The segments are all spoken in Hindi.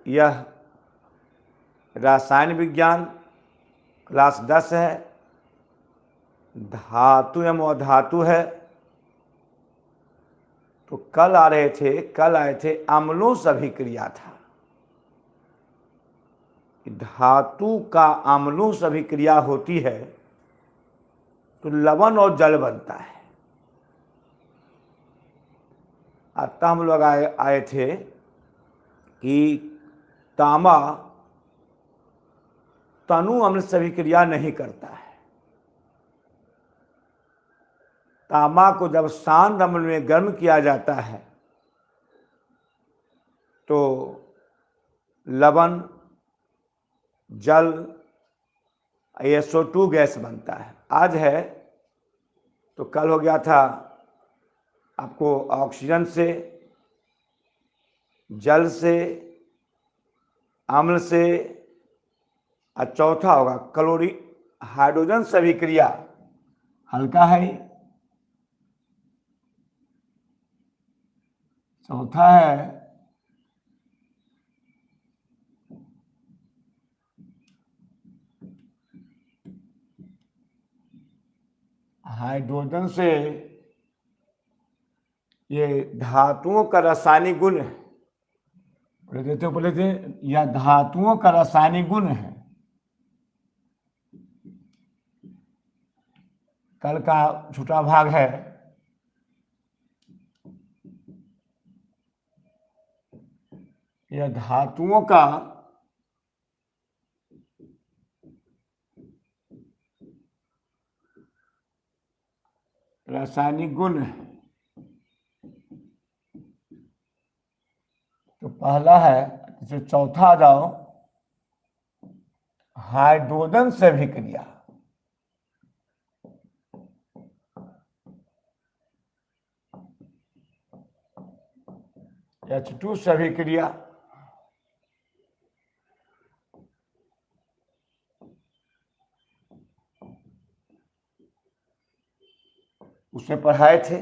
यह रासायन विज्ञान क्लास 10 है, धातु एवं अधातु है। तो कल आए थे अम्लों से अभिक्रिया था। धातु का अम्लों से अभिक्रिया होती है तो लवण और जल बनता है। अतः हम लोग आए थे कि तांबा तनु अम्ल से अभिक्रिया नहीं करता है। तांबा को जब शांत अम्ल में गर्म किया जाता है तो लवण, जल, SO2 गैस बनता है। आज है तो कल हो गया था आपको ऑक्सीजन से, जल से, अम्ल से, और चौथा होगा हाइड्रोजन से अभिक्रिया। हल्का है, चौथा है हाइड्रोजन से। ये धातुओं का रासायनिक गुण है, बोले थे यह धातुओं का रासायनिक गुण है। कल का छोटा भाग है यह धातुओं का रासायनिक गुण है। तो पहला है, जैसे चौथा आ जाओ, हाइड्रोजन से अभिक्रिया। H2 से अभिक्रिया। उसमें पढ़ाए थे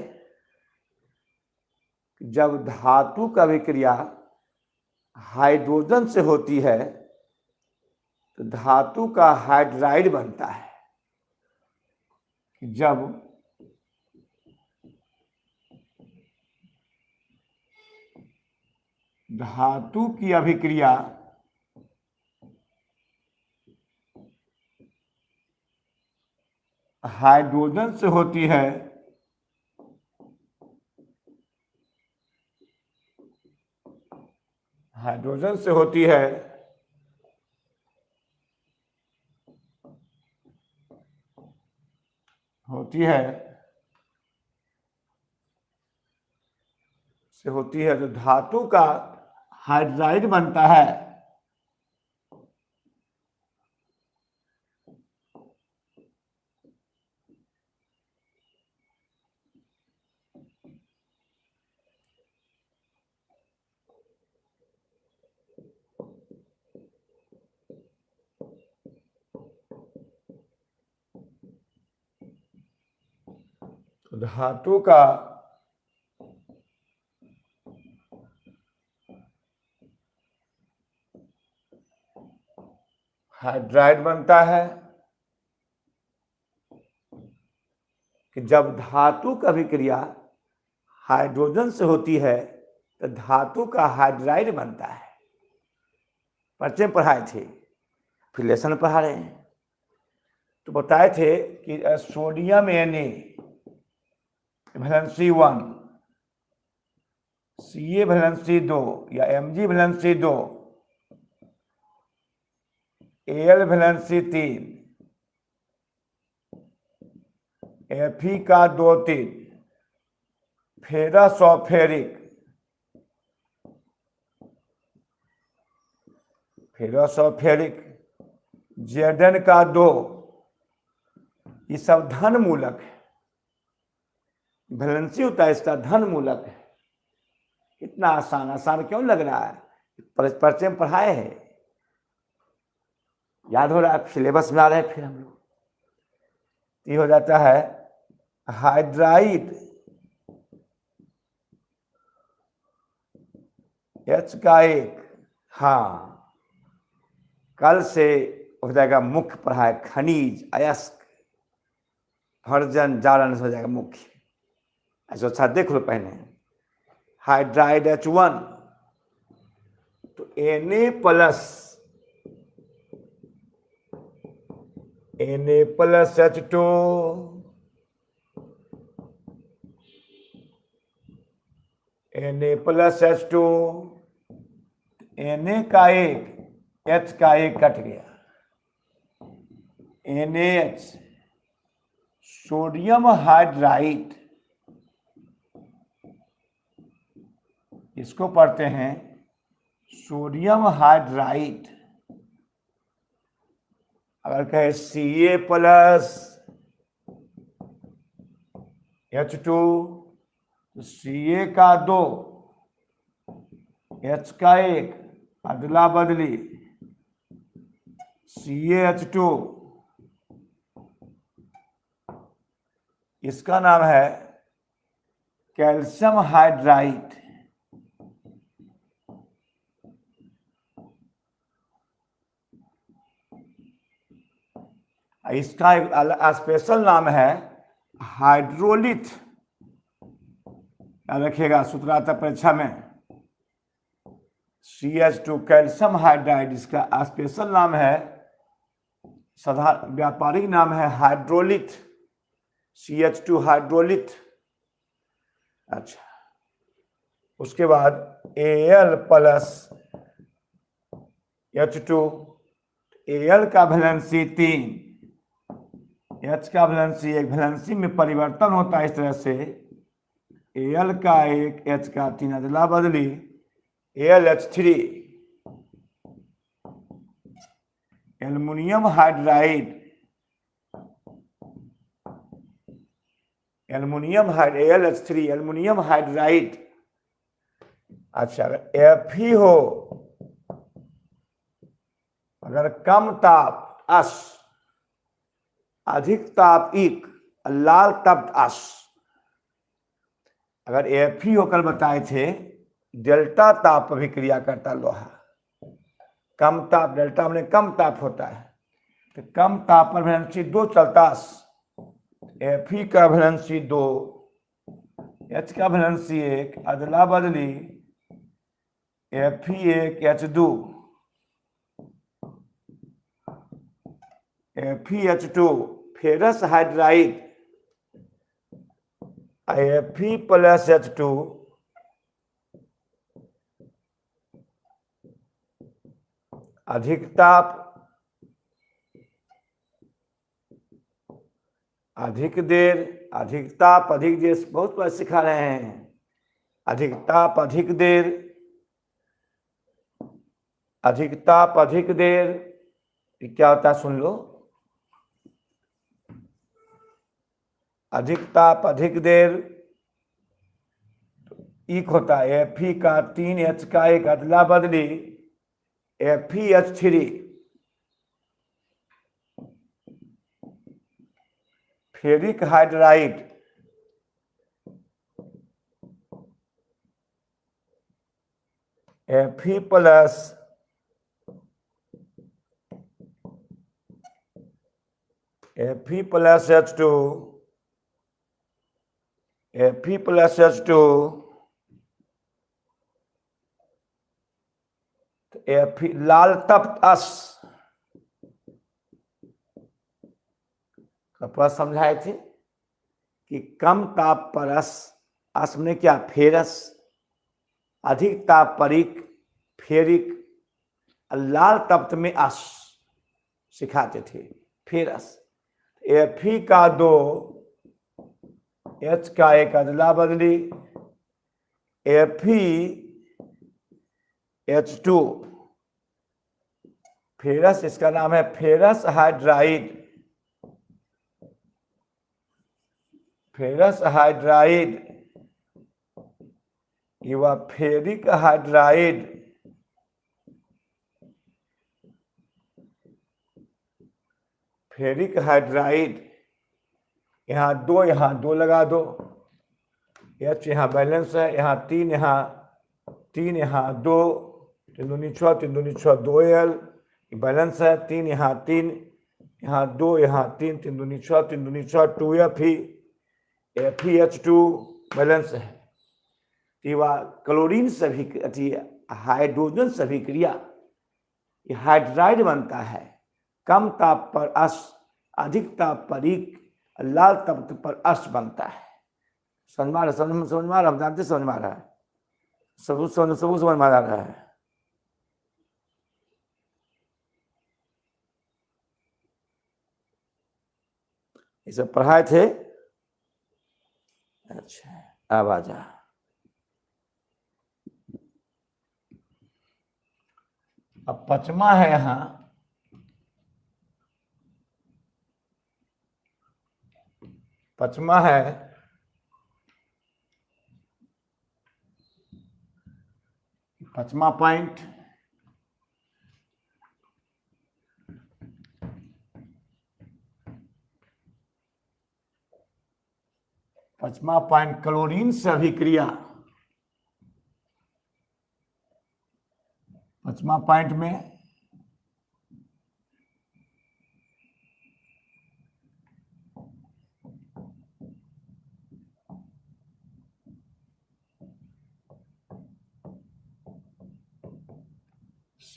जब धातु का अभिक्रिया हाइड्रोजन से होती है तो धातु का हाइड्राइड बनता है। जब धातु की अभिक्रिया हाइड्रोजन से होती है तो धातु का हाइड्राइड बनता है। तो धातु का हाइड्राइड बनता है कि जब धातु का अभिक्रिया हाइड्रोजन से होती है तो धातु का हाइड्राइड बनता है। परिचय पढ़ाए थे, फिर लेसन पढ़ा रहे हैं। तो बताए थे कि sodium Na valency 1, Ca valency 2 या Mg valency 2, Al valency 3, Fe का 2 3, फेरसल्फ्यूरिक Zn का 2, ये सब धन मूलक है। वैलेंसी होता है इसका धन मूलक है। इतना आसान क्यों लग रहा है? परिचय में पढ़ाए हैं, याद हो रहा है, सिलेबस में आ रहे हैं। फिर हम लोग ये हो जाता है हाइड्राइड H का 1 हाँ, कल से हो जाएगा मुख्य पढ़ाई खनिज, अयस्क, भर्जन, जारन हो जाएगा मुख्य। ऐसा अच्छा देख लो पहले। हाइड्राइड H1 तो Na+H2 Na+H2 Na का एक H का एक कट गया, NaH सोडियम हाइड्राइड, इसको पढ़ते हैं सोडियम हाइड्राइड। अगर कहे Ca+H2 तो Ca का 2 H का 1 अदला बदली CaH2, इसका नाम है कैल्शियम हाइड्राइड। इसका एक स्पेशल नाम है हाइड्रोलिथ। याद रखिएगा सूत्रार्थ परीक्षा में CH2 कैल्शियम हाइड्राइड, इसका स्पेशल नाम है, साधारण व्यापारिक नाम है हाइड्रोलिथ, CH2 हाइड्रोलिथ। अच्छा, उसके बाद Al+H2, Al का वैलेंसी 3, H का वैलेंसी 1, वैलेंसी में परिवर्तन होता है इस तरह से Al का 1 H का 3 अदला बदली AlH3, aluminium hydride, AlH3 aluminium hydride. अच्छा, अगर Fe हो, अगर कम ताप अस, अधिक ताप इक, लाल तप्त अस। अगर Fe हो, कल बताए थे डेल्टा ताप पर भी क्रिया करता लोहा। कम ताप, डेल्टा में कम ताप होता है, तो कम ताप पर वैलेंसी 2 चलता। Fe का वैलेंसी 2, H का वैलेंसी 1 अदला बदली Fe1H2, FeH2 ferrous hydride, Fe+H2 अधिक ताप, अधिक देर, अधिक ताप अधिक देर, बहुत बार सिखा रहे हैं। अधिक ताप अधिक देर, अधिक ताप अधिक देर, क्या होता है सुन लो। अधिक ताप अधिक देर इक होता है Fe का 3 H का 1 अदला बदली FeH3, फेरिक हाइड्राइड, Fe+H2 लाल तप्त अस, कपड़ा समझाए थे कि कम ताप पर अस में क्या फेरस, अधिक ताप पर इक, फेरिक, लाल तप्त में अस सिखाते थे फेरस। Fe का 2 H का 1 अदला बदली FeH2 फेरस, इसका नाम है फेरस हाइड्राइड। फेरस हाइड्राइड युवा फेरिक हाइड्राइड, फेरिक हाइड्राइड। यहाँ 2 लगा दो, H यहाँ बैलेंस है, यहाँ 3 यहाँ 2, 3 दूनी 6, 3 दूनी 6 2Al बैलेंस है, 3 यहाँ 3 यहाँ 2 यहाँ 3, 3 दूनी 6 3 दूनी 6 2Fe FeH2 बैलेंस है। क्लोरीन से भी हाइड्रोजन से भी क्रिया हाइड्राइड बनता है। कम ताप पर अस, अधिक ताप पर इक, लाल ताप पर अस बनता है। समझ में आ रहा, हम जानते समझ में आ रहा है, सब समझ में आ रहा है। ये सब पढ़ाए थे। अच्छा अब आ जा, अब पचमा है यहाँ, पचमा है पचमा पॉइंट क्लोरीन से अभिक्रिया। पचमा पॉइंट में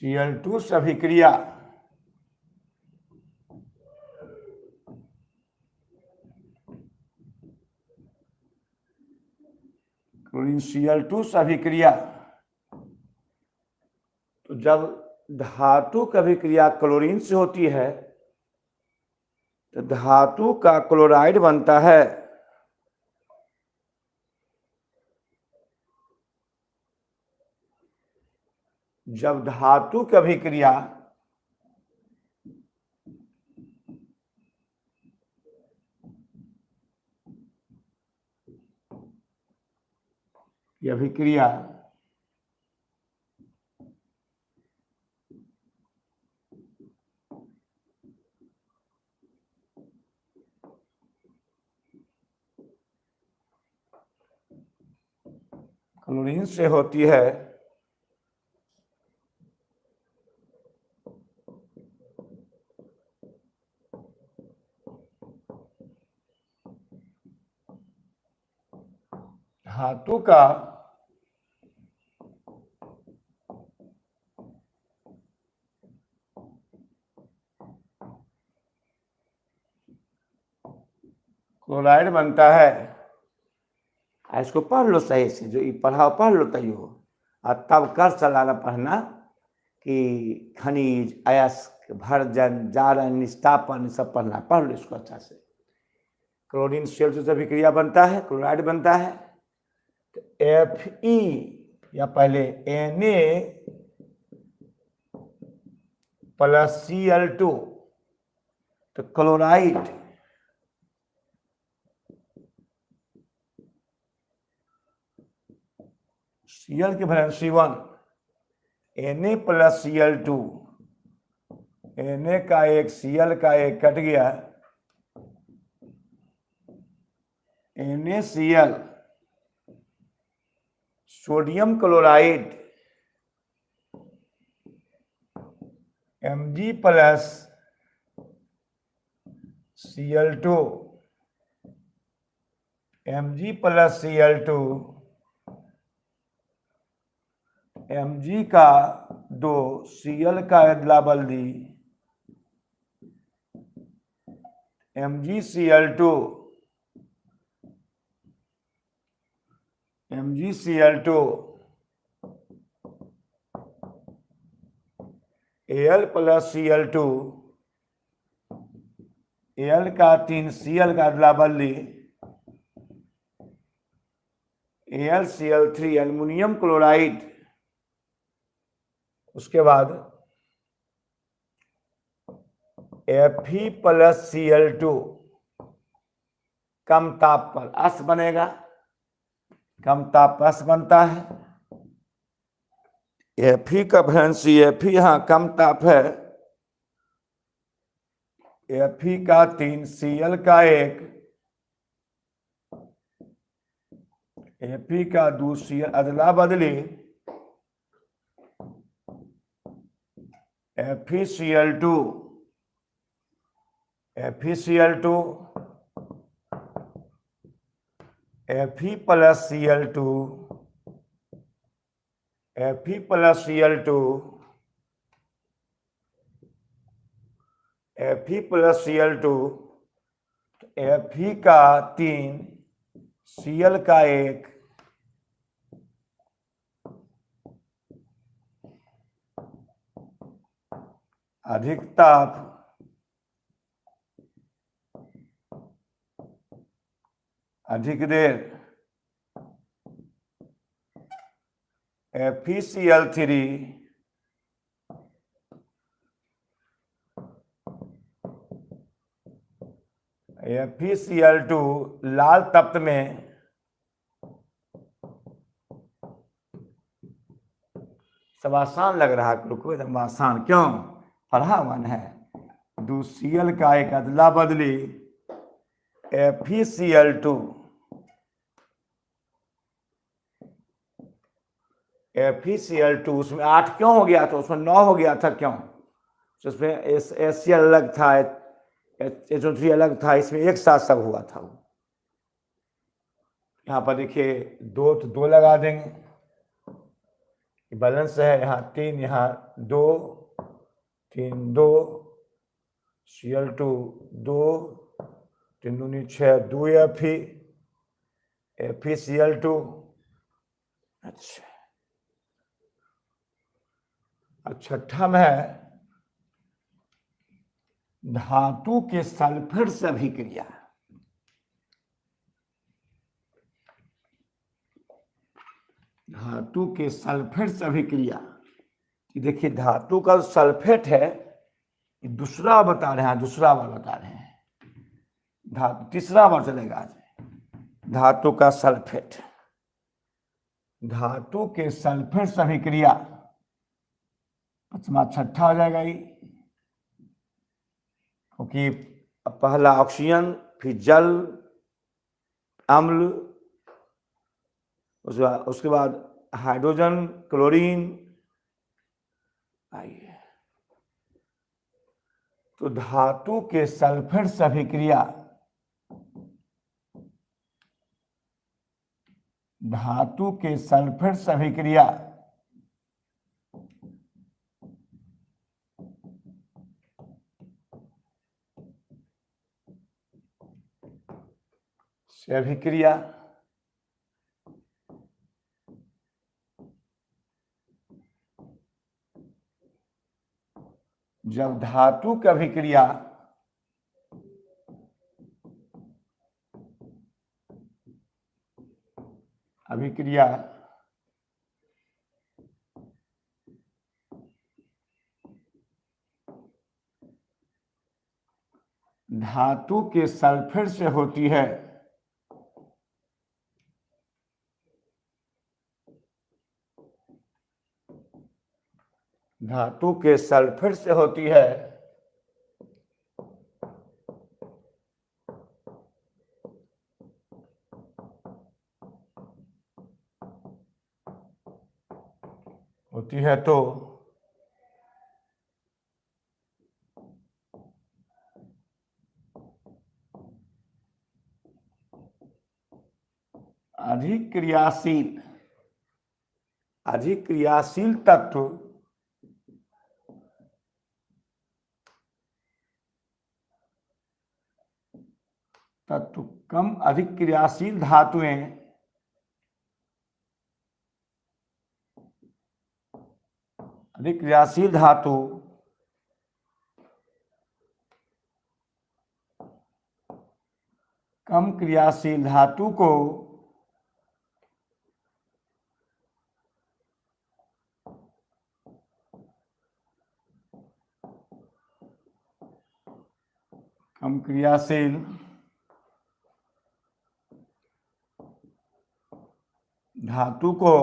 Cl2 से अभिक्रिया क्लोरीन Cl2 से अभिक्रिया। तो जब धातु की अभिक्रिया क्लोरीन से होती है तो धातु का क्लोराइड बनता है। जब धातु की अभिक्रिया अभिक्रिया क्लोरीन से होती है धातु का क्लोराइड बनता है। इसको पढ़ लो सही से, जो ये पढ़ाओ पढ़ लो तैयो, और तब कर चलाना पढ़ना कि खनिज, अयस्क, भर्जन, जारण, निस्तापन सब पढ़ना, पढ़ लो इसको अच्छा से। क्लोरीन Cl2 से अभिक्रिया बनता है, क्लोराइड बनता है। तो Fe या पहले Na प्लस Cl2 तो क्लोराइड Cl की valence C1, Na plus Cl2, Na का एक Cl का एक कट गया, NaCl sodium chloride Mg plus Cl2, Mg plus Cl2, Mg का 2, Cl का अदला बल्दी, MgCl2, MgCl2 Al plus Cl2, Al का 3, Cl का अदला बल्दी, AlCl3 एल्युमिनियम क्लोराइड। उसके बाद Fe प्लस Cl2 कम ताप पर अस बनेगा, कम ताप पर अस बनता है। Fe का वैलेंस Fe यहाँ कम ताप है, Fe का 3, Cl का 1, Fe का 2, Cl अदला बदली, FeCl2 FeCl2 Fe plus Cl2 Fe plus Cl2 Fe plus Cl2 Fe का 3 Cl का 1 अधिक ताप अधिक देर FeCl3 FeCl2 लाल तप्त में सब आसान लग रहा है, रुको एकदम आसान क्यों पढ़ा मन है। Cl का एक अदला बदली FeCl2 FeCl2 उसमें 8 क्यों हो गया था, उसमें 9 हो गया था क्यों, उसमें HCl अलग था, HO3 अलग था, इसमें एक साथ सब हुआ था। यहाँ पर देखिए 2 तो 2 लगा देंगे, बैलेंस है, यहाँ 3 यहाँ 2 3 2 Cl2 2 3 दूनी 6 2 FeCl2। अच्छा छठा में है धातु के सल्फेट से अभिक्रिया। धातु के सल्फेट से अभिक्रिया, देखिए धातु का सल्फेट है, दूसरा बता रहे हैं, दूसरा बार बता रहे हैं, धातु तीसरा बार चलेगा आज। धातु का सल्फेट, धातु के सल्फेट से अभिक्रिया पांचवा छठा हो जाएगा ये, क्योंकि पहला ऑक्सीजन फिर जल अम्ल, उसके बाद हाइड्रोजन क्लोरीन। आइए तो धातु के सल्फेट से अभिक्रिया, धातु के सल्फेट से अभिक्रिया से अभिक्रिया जब धातु की अभिक्रिया अभिक्रिया धातु के सल्फेट से होती है, धातु के सल्फेट से होती है, तो अधिक क्रियाशील तत्व कम अधिक क्रियाशील धातुएं अधिक क्रियाशील धातु कम क्रियाशील धातु को कम क्रियाशील धातु को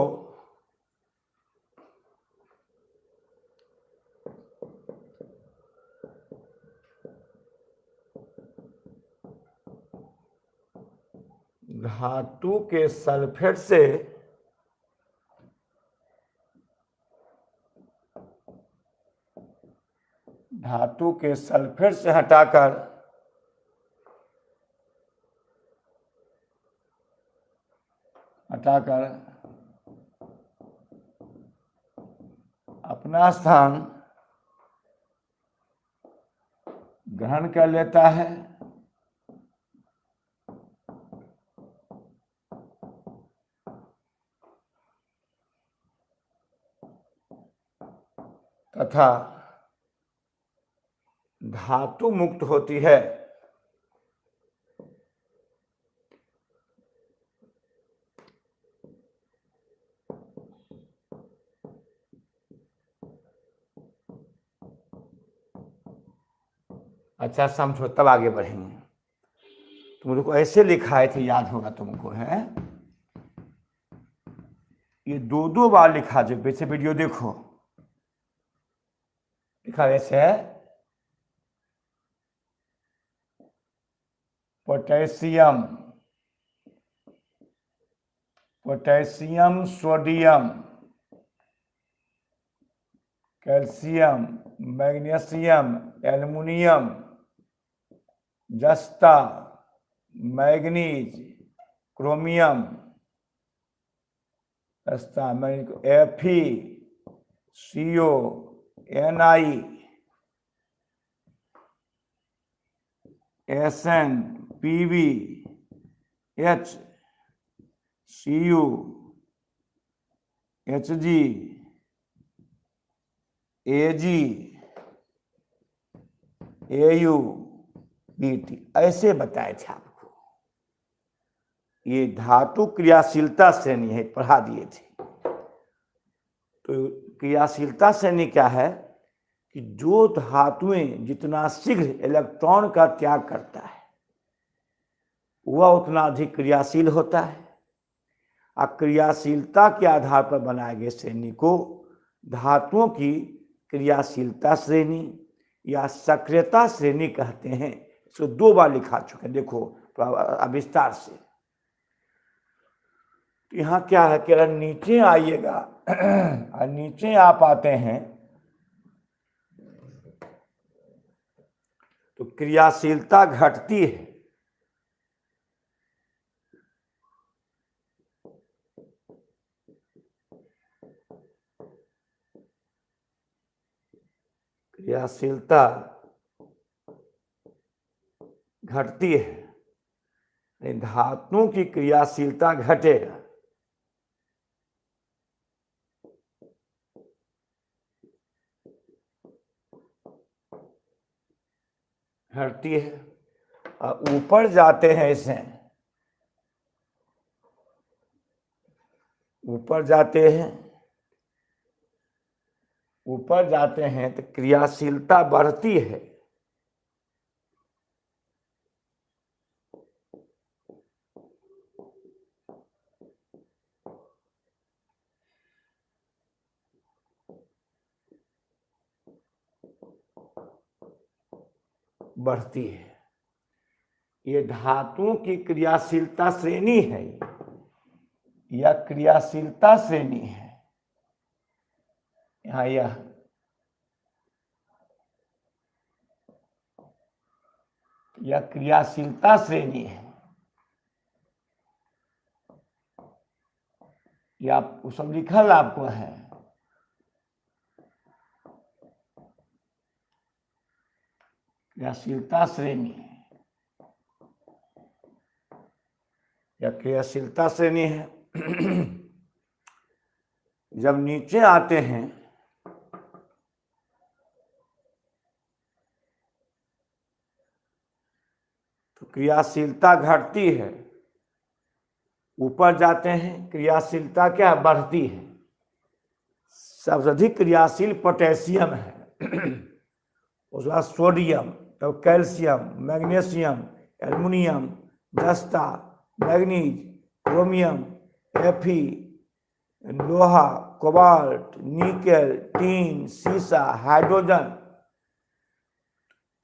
धातु के सल्फेट से धातु के सल्फेट से हटाकर अपना स्थान ग्रहण कर लेता है। तथा धातु मुक्त होती है। अच्छा समझो, तब आगे बढ़ेंगे। तुमको ऐसे लिखा है थे, याद होगा तुमको, है ये दो बार लिखा, जो पीछे वीडियो देखो, लिखा ऐसे है potassium, sodium, calcium, magnesium, aluminium, जस्ता, manganese, chromium, Fe, CO, Ni, Sn, Pb, H, Cu, Hg, Ag, Au, Bt, ऐसे बताए थे आपको। ये धातु क्रियाशीलता श्रेणी है, पढ़ा दिए थे। तो क्रियाशीलता श्रेणी क्या है कि जो धातुएं जितना शीघ्र इलेक्ट्रॉन का त्याग करता है वह उतना अधिक क्रियाशील होता है। क्रियाशीलता के आधार पर बनाए गए श्रेणी को धातुओं की क्रियाशीलता श्रेणी या सक्रियता श्रेणी कहते हैं। इसको दो बार लिखा चुके हैं, देखो विस्तार से। तो यहाँ क्या है कि अगर नीचे आइएगा और नीचे आप आते हैं तो क्रियाशीलता घटती है। क्रियाशीलता घटती है, धातुओं की क्रियाशीलता घटेगा। घटती है और ऊपर जाते हैं, इसे ऊपर जाते हैं तो क्रियाशीलता बढ़ती है। बढ़ती है। ये धातुओं की क्रियाशीलता श्रेणी है या क्रियाशीलता श्रेणी है। यहाँ यह क्रियाशीलता श्रेणी है। या सब लिखल आपको है। क्रियाशीलता श्रेणी या क्रियाशीलता श्रेणी है। जब नीचे आते हैं तो क्रियाशीलता घटती है, ऊपर जाते हैं क्रियाशीलता क्या बढ़ती है। सबसे अधिक क्रियाशील पोटेशियम है, उसके बाद सोडियम, तो कैल्शियम, मैग्नीशियम, एल्युमिनियम, जस्ता, मैग्नीज, क्रोमियम, Fe, लोहा, कोबाल्ट, निकेल, टीन, सीसा, हाइड्रोजन।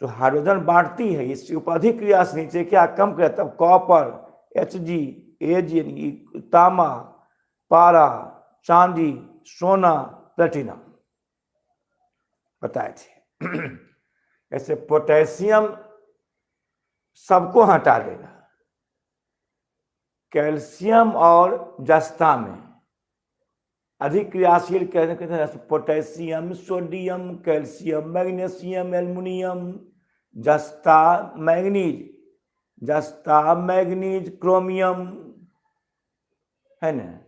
तो हाइड्रोजन बांटती है, इससे ऊपर अधिक क्रियाशील, नीचे क्या कम करे, तब कॉपर, Hg, Ag यानी तांबा, पारा, चांदी, सोना, प्लेटिनम बताए थे। ऐसे पोटेशियम सबको हटा देगा। कैल्शियम और जस्ता में अधिक क्रियाशील कहते हैं potassium, sodium, calcium, magnesium, aluminium, जस्ता, मैग्नीज, जस्ता, मैग्नीज, क्रोमियम, है ना,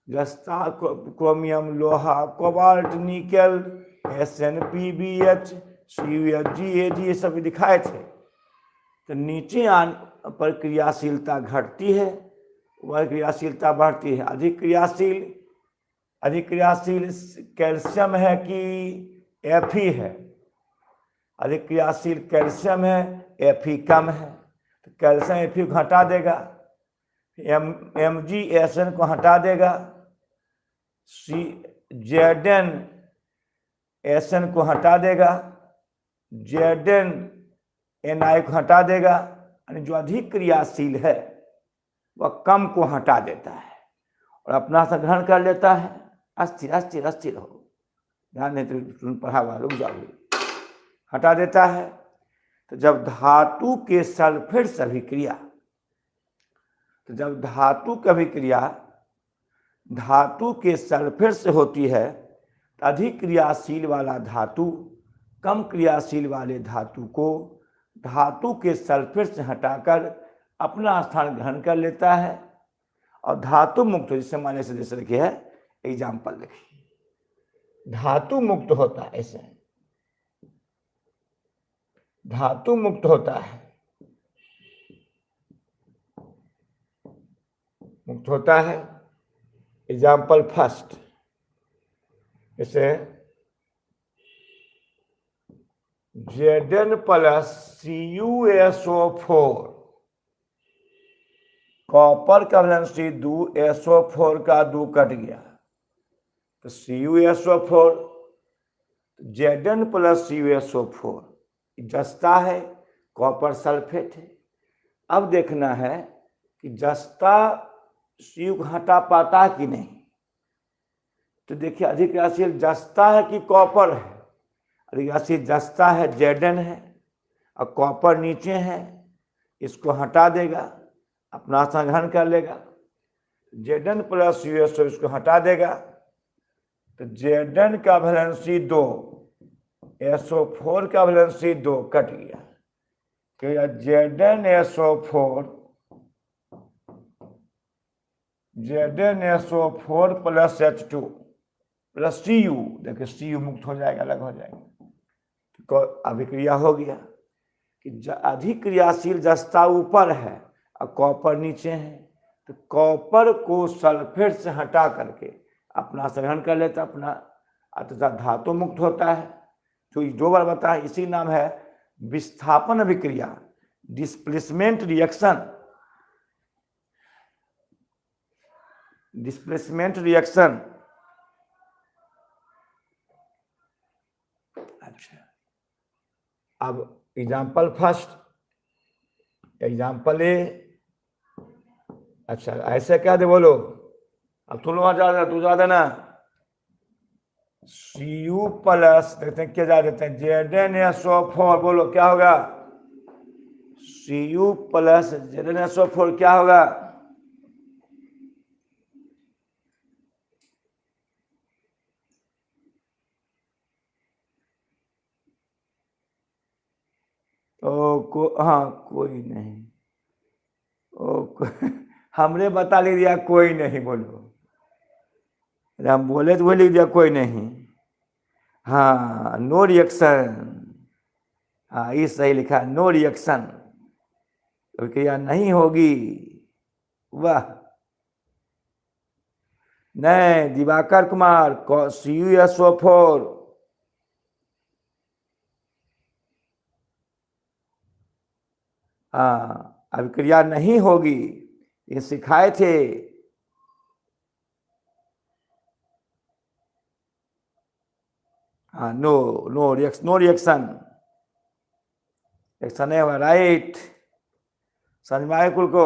जस्ता, क्रोमियम, लोहा, cobalt, nickel, SN, PBH, CuH, GAG ये सब दिखाए थे। तो नीचे आने पर क्रियाशीलता घटती है, वह क्रियाशीलता बढ़ती है। अधिक क्रियाशील कैल्शियम है कि Fe है? अधिक क्रियाशील कैल्शियम है, Fe कम है, तो कैल्शियम Fe को हटा देगा, MgSN को हटा देगा, ZnSN को हटा देगा, ZnNi को हटा देगा। यानी जो अधिक क्रियाशील है वह कम को हटा देता है और अपना से ग्रहण कर लेता है। अस्थिर अस्थिर अस्थिर हो, ध्यान नहीं तो पढ़ा हुआ रुक जाओगे, हटा देता है। तो जब धातु के सल्फेट से अभिक्रिया, तो जब धातु की अभिक्रिया धातु के सल्फेट से होती है तो अधिक क्रियाशील वाला धातु कम क्रियाशील वाले धातु को धातु के सल्फेट से हटाकर अपना स्थान ग्रहण कर लेता है और धातु मुक्त, जिससे माने से जैसे लिखे है, एग्जाम्पल लिखिए, धातु मुक्त होता है। ऐसे धातु मुक्त होता है, मुक्त होता है। एग्जाम्पल फर्स्ट, जैसे Zn प्लस CuSO4, कॉपर का वैलेंसी 2, SO4 का 2 कट गया तो CuSO4, Zn प्लस CuSO4 जस्ता है, कॉपर सल्फेट है। अब देखना है कि जस्ता Cu को हटा पाता है कि नहीं। तो देखिए अधिक क्रियाशील जस्ता है कि कॉपर है? अधिक क्रियाशील जस्ता है, Zn है और कॉपर नीचे है, इसको हटा देगा, अपना स्थान ग्रहण कर लेगा। Zn प्लस CuSO इसको हटा देगा तो Zn का वैलेंसी 2, SO4 का वैलेंसी 2 कट गया। तो ZnSO4 plus H2 plus Cu, देखिए Cu मुक्त हो जाएगा, अलग हो जाएगा, तो अभिक्रिया हो गया कि अधिक क्रियाशील जस्ता ऊपर है और कॉपर नीचे है, तो कॉपर को सल्फेट से हटा करके अपना संग्रहण कर लेता, अपना अतः धातु मुक्त होता है। जो 2 बार बताया, इसी नाम है विस्थापन अभिक्रिया, डिस्प्लेसमेंट रिएक्शन। डिस्प्लेसमेंट रिएक्शन, अच्छा। अब एग्जाम्पल फर्स्ट, एग्जाम्पल ए, अच्छा ऐसे क्या दे बोलो, अब तुम लोग जा तू जा देना। Cu प्लस देखते हैं क्या जा देते हैं, ZnSO4 बोलो क्या होगा, Cu प्लस ZnSO4 क्या होगा, हाँ कोई नहीं, हमने बता लिया कोई नहीं, बोलो हम बोले तो वो लिख दिया कोई नहीं। हाँ नो रिएक्शन, हाँ ये सही लिखा, नो रिएक्शन, क्रिया नहीं होगी। वाह, नहीं दिवाकर कुमार, CuSO4 हाँ अभिक्रिया नहीं होगी, ये सिखाए थे। हाँ नो रिएक्शन नहीं हुआ, राइट। समझ में आए कुल को,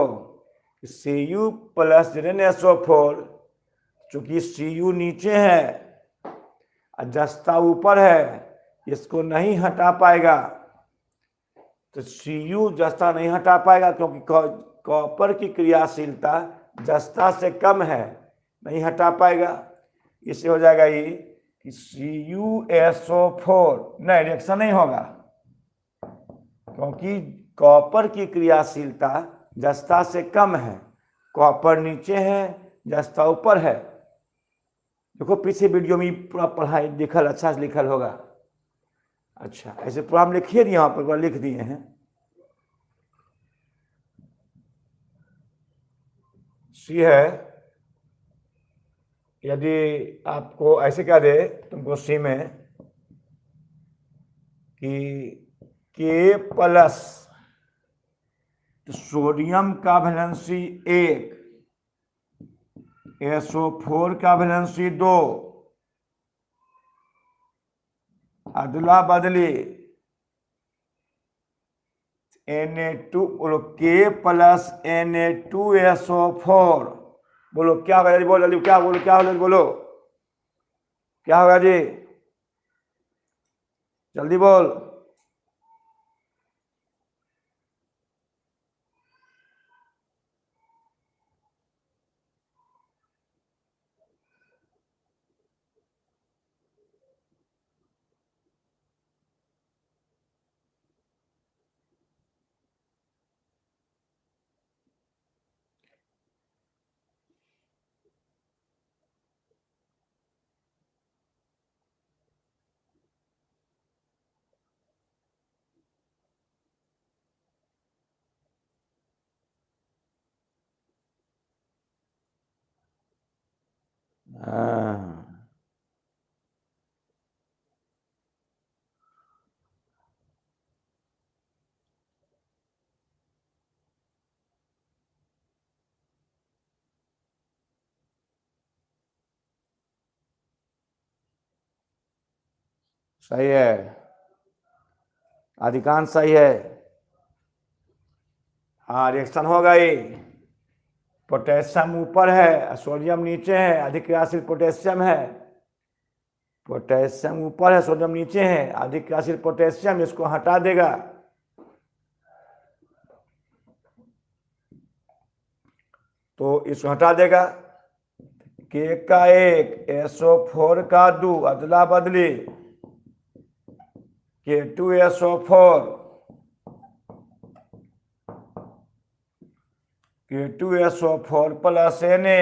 Cu प्लस ZnSO4, चूंकि Cu नीचे है और जस्ता ऊपर है, इसको नहीं हटा पाएगा, तो Cu जस्ता नहीं हटा पाएगा, क्योंकि कॉपर की क्रियाशीलता जस्ता से कम है, नहीं हटा पाएगा। इससे हो जाएगा ये कि CuSO4, नहीं रिएक्शन नहीं होगा, क्योंकि कॉपर की क्रियाशीलता जस्ता से कम है। कॉपर नीचे है, जस्ता ऊपर है। देखो पीछे वीडियो में पूरा पढ़ाई लिखल, अच्छा से लिखल होगा। अच्छा, ऐसे पूरा हम लिखिए दिए, यहाँ पर लिख दिए हैं। सी है, यदि आपको ऐसे क्या दे तुमको सी में कि K प्लस, तो सोडियम का वैलेंसी 1, SO4 का वैलेंसी 2, अदला बदली Na2, बोलो K प्लस Na2SO4, बोलो क्या होगा जी, बोलो जल्दी, क्या बोलो, क्या होगा बोलो, क्या होगा जी, जल्दी बोल। हाँ, सही है, अधिकांश सही है। हाँ, रिएक्शन होगा ही। पोटेशियम ऊपर है, सोडियम नीचे है, अधिक क्रियाशील पोटेशियम है। पोटेशियम ऊपर है, सोडियम नीचे है, अधिक क्रियाशील पोटेशियम, इसको हटा देगा। तो इसको हटा देगा, K का 1, SO4 का 2, अदला बदली K2SO4, K2SO4 plus Na,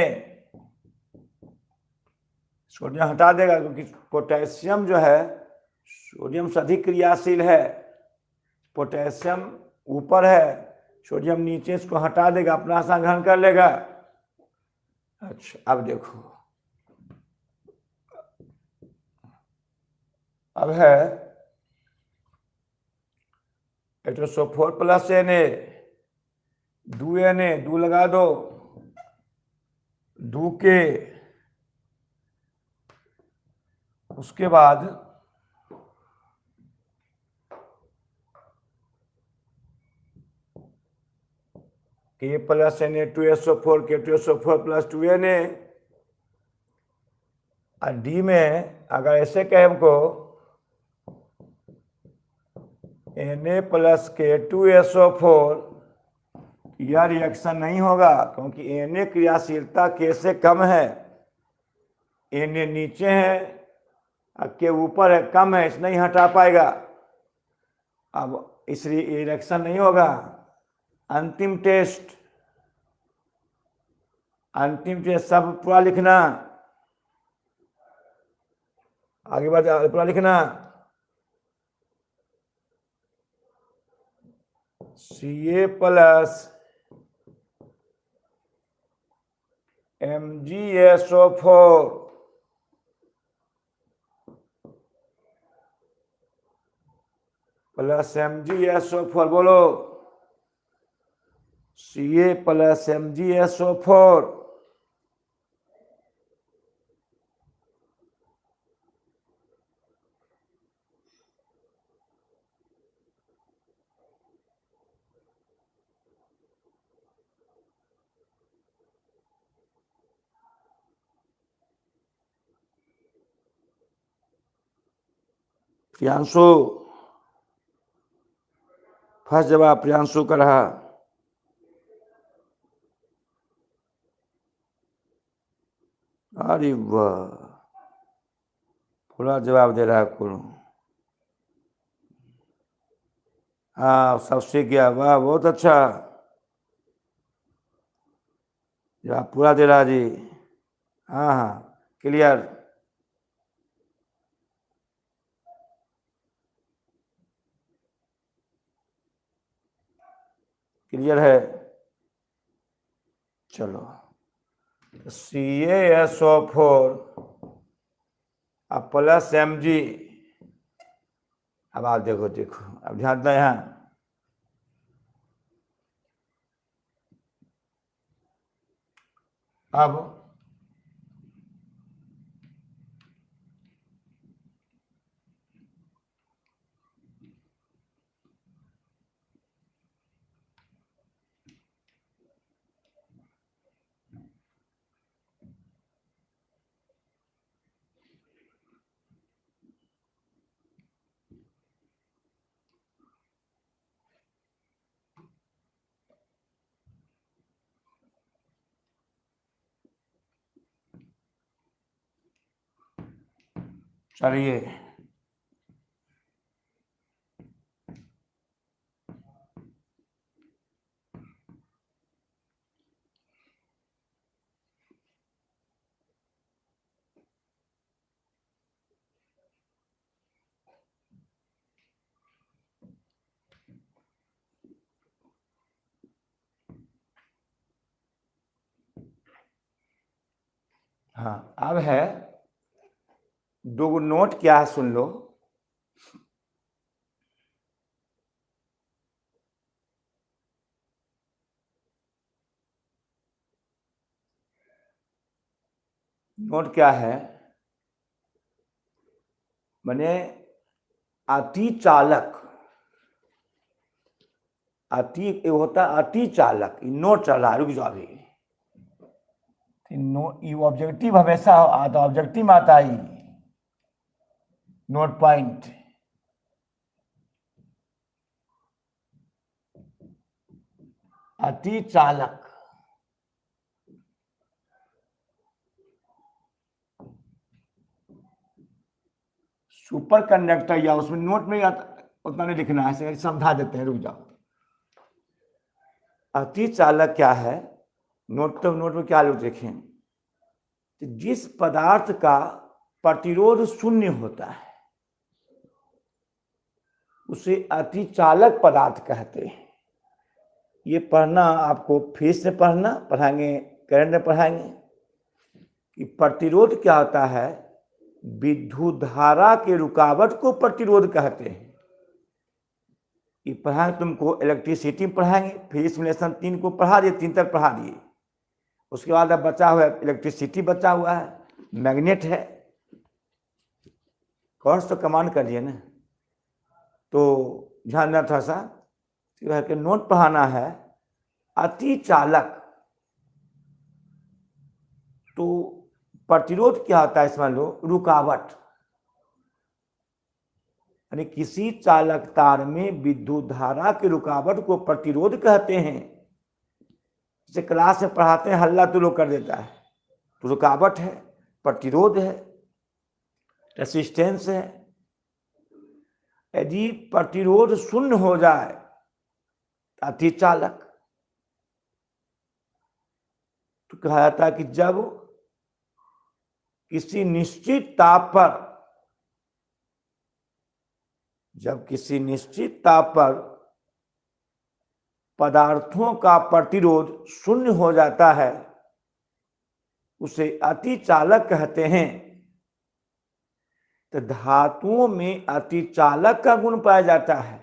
sodium हटा देगा, क्योंकि पोटेशियम जो है सोडियम से अधिक क्रियाशील है। पोटेशियम ऊपर है, सोडियम नीचे, इसको हटा देगा, अपना आसान ग्रहण कर लेगा। अच्छा, अब देखो, अब है H2SO4 प्लस Na, 2Na, 2 लगा दो, 2K, उसके बाद K plus Na2SO4, K2SO4 plus 2Na। और डी में अगर ऐसे कहे हमको Na प्लस K2SO4, यह रिएक्शन नहीं होगा, क्योंकि Na क्रियाशीलता K से कम है। Na नीचे है और K ऊपर है, कम है, इस नहीं हटा पाएगा। अब इसलिए रिएक्शन नहीं होगा। अंतिम टेस्ट, अंतिम टेस्ट सब पूरा लिखना, आगे बढ़ पूरा लिखना। Ca plus MgSO4 plus MgSO4, बोलो Ca plus MgSO4, Priyanshu first जवाब प्रियांशु का रहा। अरे वाह, पूरा जवाब दे रहा है कुल। हाँ, सब सीख गया, वाह बहुत अच्छा जवाब पूरा दे रहा जी। हाँ हाँ, क्लियर। क्लियर है। चलो, CaSO4 अब प्लस Mg। अब आप देखो देखो, अब ध्यान दें यहाँ। अब चलिए, हाँ अब है दो नोट क्या है सुन लो। नोट क्या है, माने अति चालक, अति होता अति चालक, नोट चल रहा है, रुक जाओ अभी। ऑब्जेक्टिव हमेशा आता, ऑब्जेक्टिव में आता ही नोट पॉइंट। अति चालक, सुपर कंडक्टर, या उसमें नोट में उतना नहीं लिखना है, समझा देते हैं, रुक जाओ। अति चालक क्या है, नोट में क्या लोग देखें, जिस पदार्थ का प्रतिरोध शून्य होता है उसे अति चालक पदार्थ कहते हैं। ये पढ़ना आपको फिर से पढ़ाएंगे, करंट में पढ़ाएंगे कि प्रतिरोध क्या होता है। विद्युत धारा के रुकावट को प्रतिरोध कहते हैं। ये पढ़ाएंगे, तुमको इलेक्ट्रिसिटी पढ़ाएंगे, फिर सिमुलेशन 3 को पढ़ा दिए, 3 तक पढ़ा दिए। उसके बाद अब बचा हुआ है इलेक्ट्रिसिटी, बचा हुआ है मैग्नेट है, कौन सा कमांड कर दिए ना। तो ध्यान देना थोड़ा सा के नोट पढ़ाना है। अति चालक, तो प्रतिरोध क्या होता है इसमें लो, रुकावट, यानी किसी चालक तार में विद्युत धारा की रुकावट को प्रतिरोध कहते हैं। जैसे क्लास में पढ़ाते हैं, हल्ला तो लोग कर देता है, तो रुकावट है, प्रतिरोध है, रेसिस्टेंस है। यदि प्रतिरोध शून्य हो जाए अति चालक, तो कहा जाता है कि जब किसी निश्चित ताप पर पदार्थों का प्रतिरोध शून्य हो जाता है, उसे अति चालक कहते हैं। तो धातुओं में अति चालक का गुण पाया जाता है।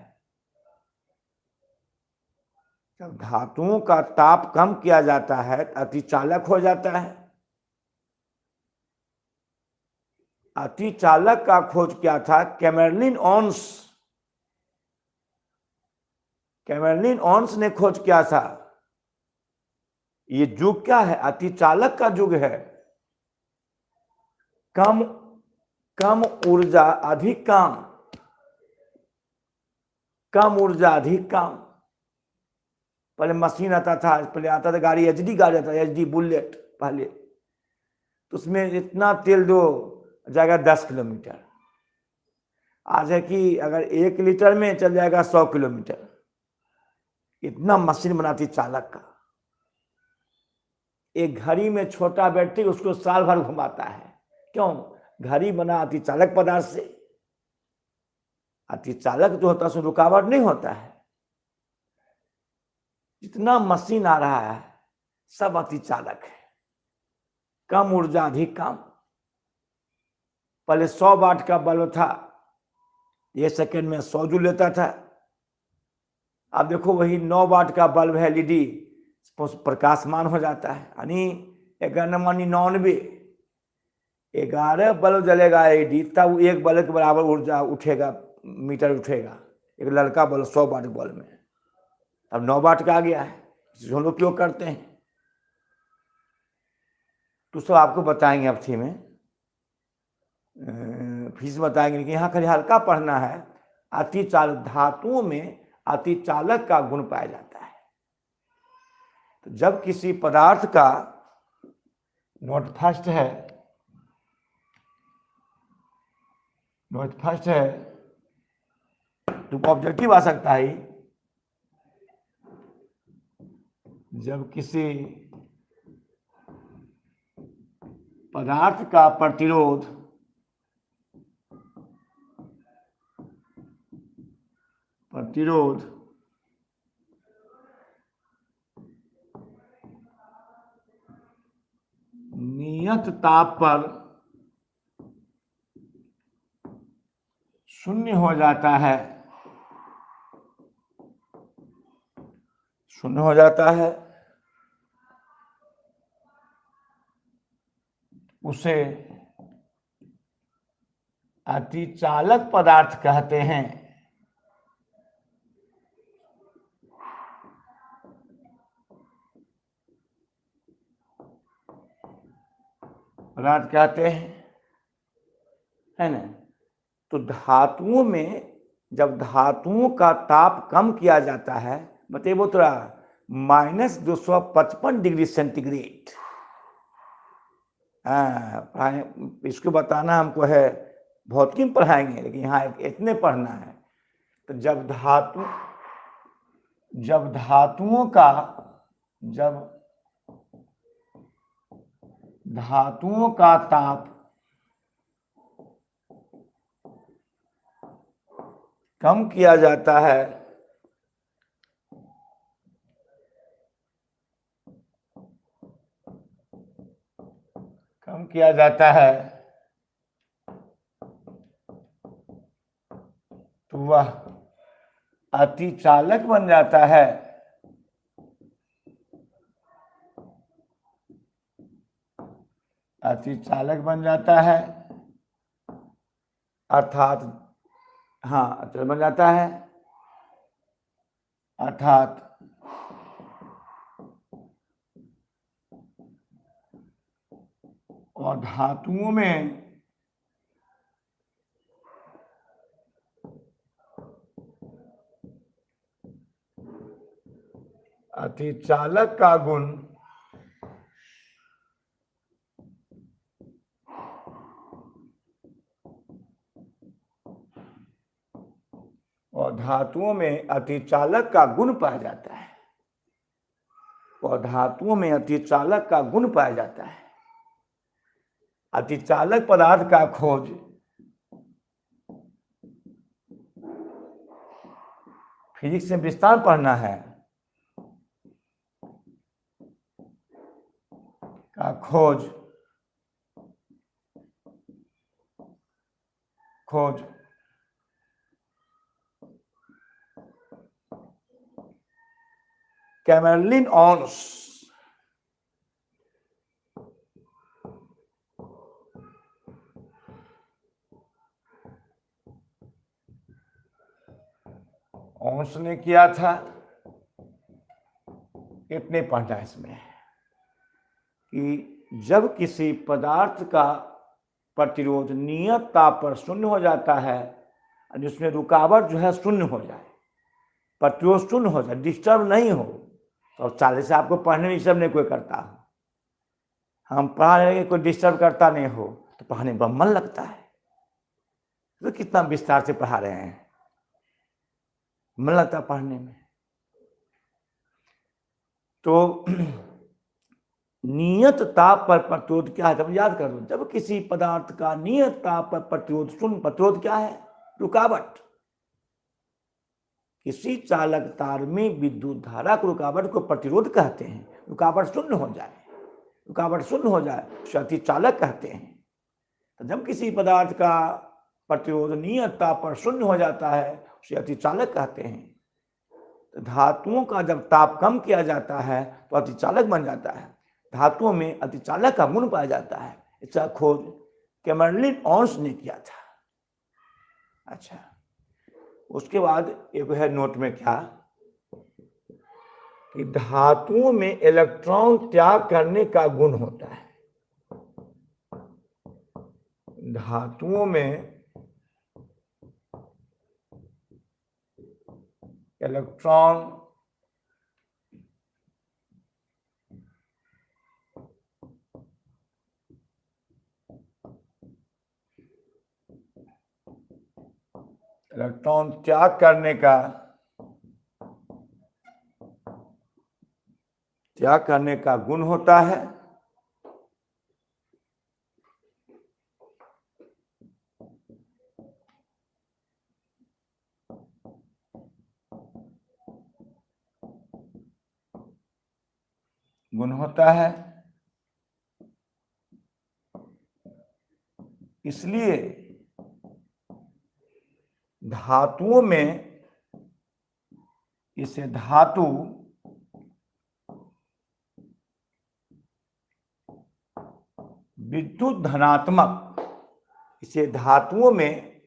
जब धातुओं का ताप कम किया जाता है तो अति चालक हो जाता है। अति चालक का खोज क्या था, कैमर्लिन ओन्स ने खोज किया था। ये युग क्या है, अति चालक का युग है। कम ऊर्जा अधिक काम, कम ऊर्जा अधिक काम। पहले मशीन आता था, पहले आता था गाड़ी, एचडी गाड़ी आता था, एचडी बुलेट पहले, तो उसमें इतना तेल दो जाएगा 10 किलोमीटर। आज है कि अगर 1 लीटर में चल जाएगा 100 किलोमीटर। इतना मशीन बनाती चालक का। एक घड़ी में छोटा बैटरी उसको साल भर घुमाता है। क्यों? घड़ी बना अति चालक पदार्थ से। अति चालक जो होता है उसमें रुकावट नहीं होता है। जितना मशीन आ रहा है सब अति चालक है। कम ऊर्जा अधिक काम। पहले 100 वाट का बल्ब था, 1 सेकंड में 100 जूल लेता था। अब देखो वही 9 वाट का बल्ब है, एलईडी, प्रकाशमान हो जाता है। यानी 99 11 बल्ब जलेगा एलईडी, तब एक बल्ब के बराबर ऊर्जा उठेगा, मीटर उठेगा। एक लड़का बल्ब 100 वाट बल्ब में, अब 9 वाट का आ गया है, जिसे हम लोग उपयोग करते हैं। तो सब आपको बताएंगे अब थी में, फीस बताएंगे, लेकिन यहाँ खाली हल्का पढ़ना है। अति चालक धातुओं में अति चालक का गुण पाया जाता है। तो जब किसी पदार्थ का, नोट फर्स्ट है, तो ऑब्जेक्टिव आ सकता है। जब किसी पदार्थ का प्रतिरोध नियत ताप पर शून्य हो जाता है, उसे अतिचालक पदार्थ कहते हैं। पदार्थ कहते हैं, है ना। तो धातुओं में जब धातुओं का ताप कम किया जाता है, बताइए वो थोड़ा -255 डिग्री सेंटीग्रेड। इसको बताना हमको है, भौतिकी में पढ़ाएंगे, लेकिन यहाँ इतने पढ़ना है। तो जब धातुओं का ताप कम किया जाता है, तो वह अतिचालक बन जाता है। अर्थात बन जाता है, अर्थात और धातुओं में अतिचालक का गुण पाया जाता है। अतिचालक पदार्थ का खोज फिजिक्स में विस्तार पढ़ना है। खोज कैमरलिन ऑन्स ने किया था। इतने पढ़ना इसमें कि जब किसी पदार्थ का प्रतिरोध नियत ताप पर शून्य हो जाता है, जिसमें रुकावट जो है शून्य हो जाए, प्रतिरोध शून्य हो जाए, डिस्टर्ब नहीं हो, तो 40 से आपको पढ़ने में डिस्टर्ब नहीं कोई करता हो, हम पढ़ा रहे हैं कोई डिस्टर्ब करता नहीं हो तो पढ़ाने में मन लगता है। तो कितना विस्तार से पढ़ा रहे हैं, मन लगता है पढ़ने में। तो नियत ताप पर प्रतिरोध क्या है, जब याद करो, जब किसी पदार्थ का नियत ताप पर प्रतिरोध शून्य, प्रतिरोध क्या है, रुकावट। किसी चालक तार में विद्युत धारा को रुकावट को प्रतिरोध कहते हैं। रुकावट शून्य हो जाए, रुकावट शून्य हो जाए उसे अति चालक कहते हैं। तो जब किसी पदार्थ का प्रतिरोध नियत ताप पर शून्य हो जाता है उसे अति चालक कहते हैं। तो धातुओं का जब ताप कम किया जाता है तो अति चालक बन जाता है, धातुओं में अति चालक का गुण पाया जाता है। इसका खोज कैमरलिन ऑन्स ने किया था। अच्छा, उसके बाद एक है नोट में क्या कि धातुओं में इलेक्ट्रॉन त्याग करने का गुण होता है। धातुओं में इलेक्ट्रॉन त्याग करने का गुण होता है। इसलिए धातुओं में इसे धातु विद्युत धनात्मक, इसे धातुओं में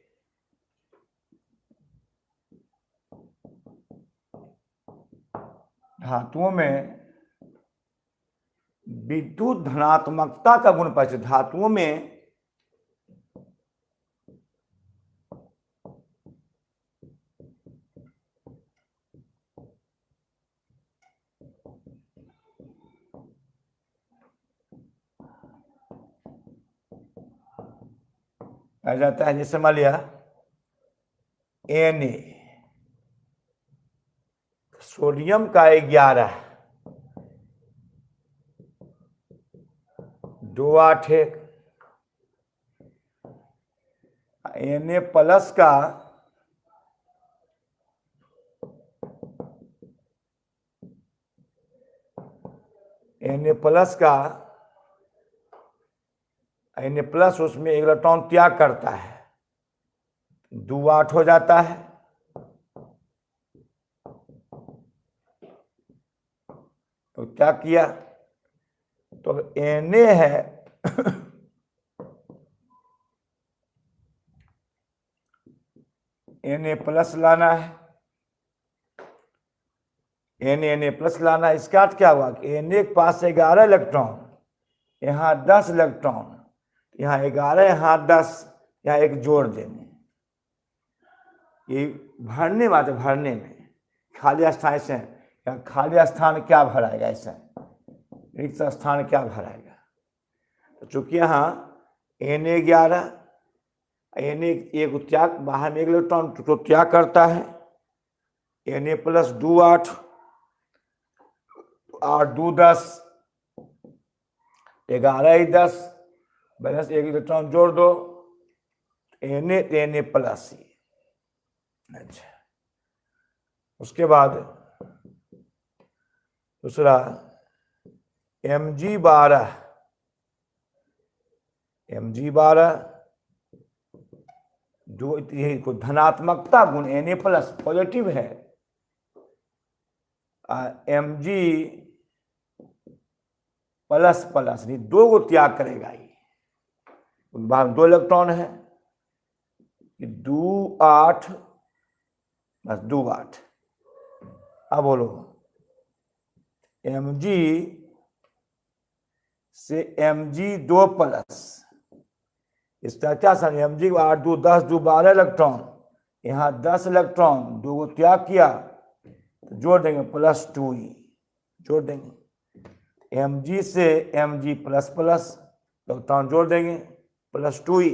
विद्युत धनात्मकता का गुण पाया। धातुओं में आ जाता है, जैसे मान लिया Na, सोडियम का 11, 281, Na प्लस का 'Na प्लस उसमें इलेक्ट्रॉन त्याग करता है, 2 8 हो जाता है। तो क्या किया, तो Na है Na प्लस लाना है, Na प्लस लाना। इसका अर्थ क्या हुआ कि Na के पास 11 इलेक्ट्रॉन, यहाँ 10 इलेक्ट्रॉन, यहाँ 11, यहाँ 10, यहाँ एक जोड़ देने, ये भरने वाले भरने में खाली स्थान से, या खाली स्थान क्या भराएगा, ऐसा रिक्त स्थान क्या भराएगा। तो चूंकि यहाँ Na 11, Na एक त्याग, बाहर में एक इलेक्ट्रॉन तो त्याग करता है, Na प्लस 2 8 और 2 10, 11 10, बैलेंस एक इलेक्ट्रॉन जोड़ दो, Na प्लस ही। अच्छा, उसके बाद दूसरा Mg12, जो को धनात्मकता गुण Na प्लस पॉजिटिव है, Mg प्लस प्लस नहीं, 2 को त्याग करेगा ये, बाहर 2 इलेक्ट्रॉन है, 2 8 बस 2 8। अब बोलो Mg से Mg2 प्लस, इसका क्या समझ, Mg 8 2 10 2 12 इलेक्ट्रॉन, यहाँ 10 इलेक्ट्रॉन, 2 को त्याग किया, तो जोड़ देंगे +2e, जोड़ देंगे mg से mg प्लस प्लस, तो जोड़ देंगे +2e,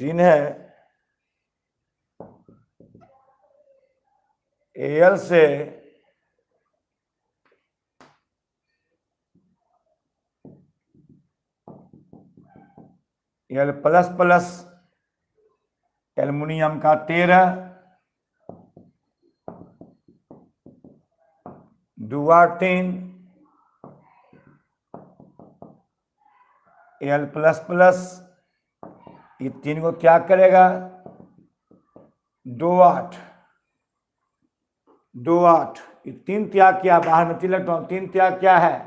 तीन है Al से Al प्लस प्लस एल्युमिनियम का 13, 2 3, Al प्लस प्लस, ये 3 को क्या करेगा 2 8, 2 8, ये 3 त्याग किया, बाहर में 3 इलेक्ट्रॉन, 3 त्याग क्या है,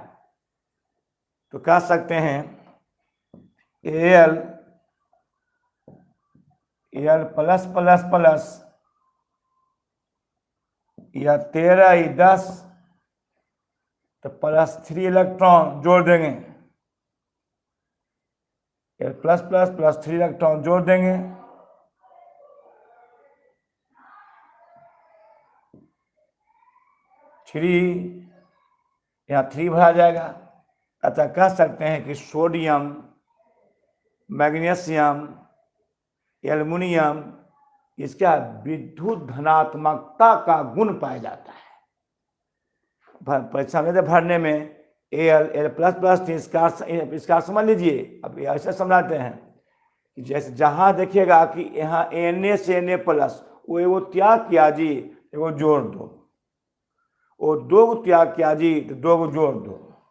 तो कह सकते हैं Al प्लस प्लस प्लस या 13 ही 10, तो +3 इलेक्ट्रॉन जोड़ देंगे, Al प्लस प्लस +3 इलेक्ट्रॉन जोड़ देंगे, थ्री, यहाँ 3 भरा जाएगा। अतः कह सकते हैं कि सोडियम, मैग्नीशियम, एल्युमिनियम, इसका विद्युत धनात्मकता का गुण पाया जाता है। परीक्षा में भरने में Al प्लस प्लस, इसका समझ लीजिए। अब ऐसे समझाते हैं कि जैसे जहां देखिएगा कि यहाँ Na से Na प्लस, वो एगो त्याग किया जी, एगो जोड़ दो, वो 2 को त्याग किया जी, तो 2 को जोड़ दो,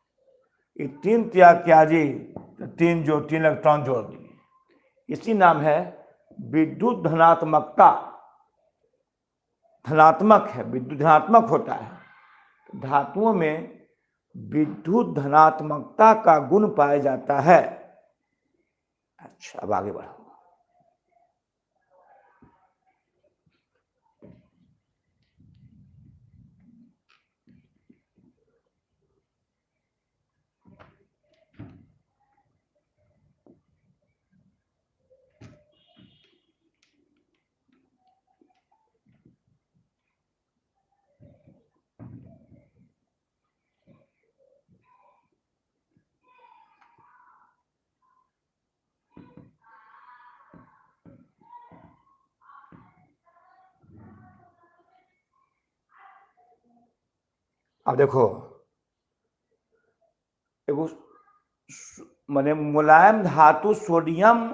ये 3 त्याग किया जी, तो 3 इलेक्ट्रॉन जोड़ दिए। इसी नाम है विद्युत धनात्मकता, धनात्मक है, विद्युत धनात्मक होता है। धातुओं में विद्युत धनात्मकता का गुण पाया जाता है। अच्छा, अब आगे बढ़ो। अब देखो, एगो माने मुलायम धातु सोडियम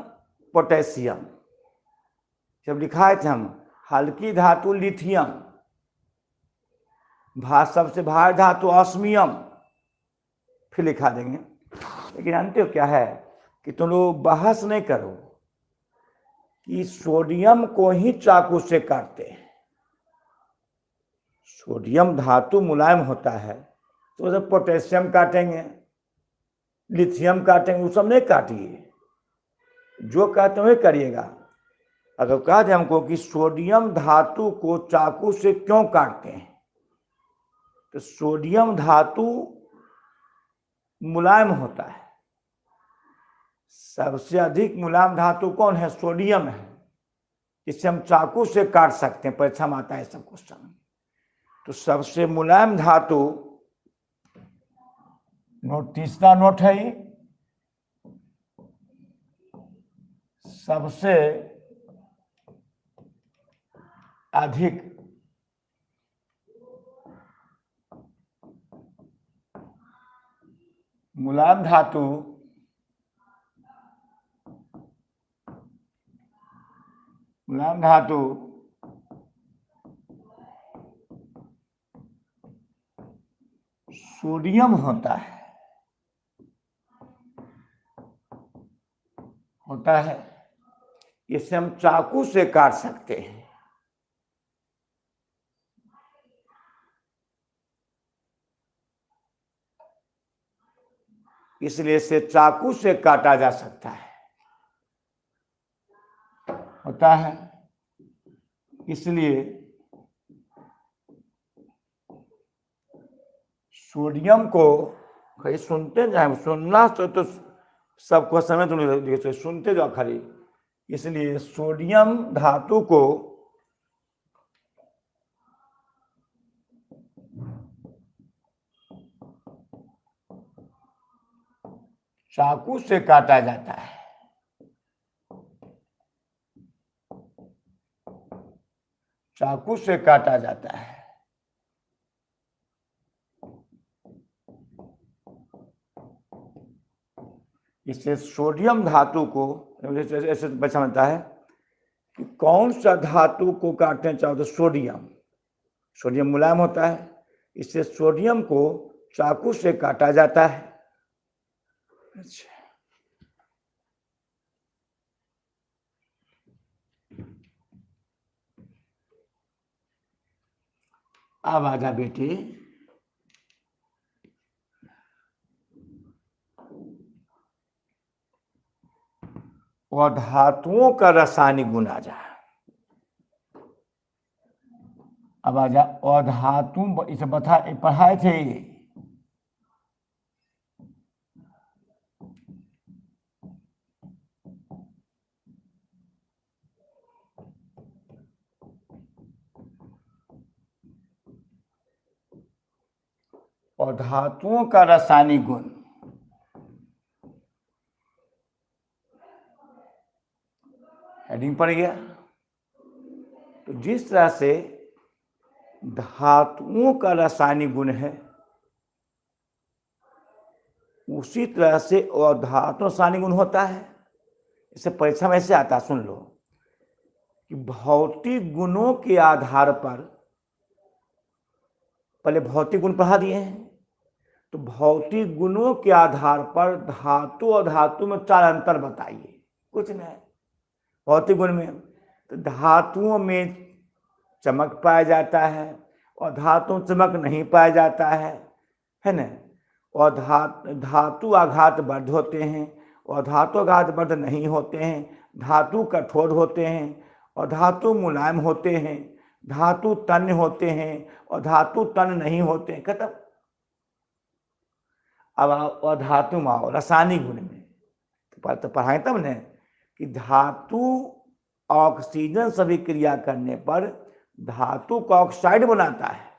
पोटेशियम, जब लिखाए थे हम, हल्की धातु लिथियम, सबसे भारी धातु ऑस्मियम, फिर लिखा देंगे। लेकिन जानते हो क्या है कि तुम लोग बहस नहीं करो कि सोडियम को ही चाकू से काटते हैं। सोडियम धातु मुलायम होता है, तो उधर पोटेशियम काटेंगे, लिथियम काटेंगे, वो सब नहीं काटिए, जो कहते हैं करिएगा। अगर कहा जाए हमको कि सोडियम धातु को चाकू से क्यों काटते हैं, तो सोडियम धातु मुलायम होता है। सबसे अधिक मुलायम धातु कौन है, सोडियम है, जिसे हम चाकू से काट सकते हैं। परीक्षा में आता है सब क्वेश्चन। तो सबसे मुलायम धातु, नोट, तीसरा नोट है ये, सबसे अधिक मुलायम धातु सोडियम होता है। इसे हम चाकू से काट सकते हैं। इसलिए इसे चाकू से काटा जा सकता है, होता है। इसलिए सोडियम को कहीं सुनते जाए, सुनना तो सबको समय तो नहीं, सुनते जाओ खाली। इसलिए सोडियम धातु को चाकू से काटा जाता है। चाकू से काटा जाता है। इससे सोडियम धातु को ऐसे समझता है कि कौन सा धातु को काटना चाहो तो सोडियम। सोडियम मुलायम होता है, इससे सोडियम को चाकू से काटा जाता है। अच्छा, अब आजा बेटी, और धातुओं का रासायनिक गुण आ जा। अब आजा और धातु इसे पढ़ाए थे। और धातुओं का रासायनिक गुण हेडिंग पड़ गया। तो जिस तरह से धातुओं का रासायनिक गुण है, उसी तरह से और धातु रासायनिक गुण होता है। इसे परीक्षा में ऐसे आता, सुन लो कि भौतिक गुणों के आधार पर, पहले भौतिक गुण पढ़ा दिए हैं, तो भौतिक गुणों के आधार पर धातु और धातु में 4 अंतर बताइए। कुछ नहीं, भौतिक गुण में तो धातुओं में चमक पाया जाता है और धातु चमक नहीं पाया जाता है ना। और धातु आघात बद्ध होते हैं और धातु आघात बद्ध नहीं होते हैं। धातु कठोर होते हैं और धातु मुलायम होते हैं। धातु तन्य होते हैं और धातु तन्य नहीं होते हैं। खत्म। अब और धातु में आओ रासायनिक गुण में, तो पढ़ाएं तब न कि धातु ऑक्सीजन से अभिक्रिया करने पर धातु का ऑक्साइड बनाता है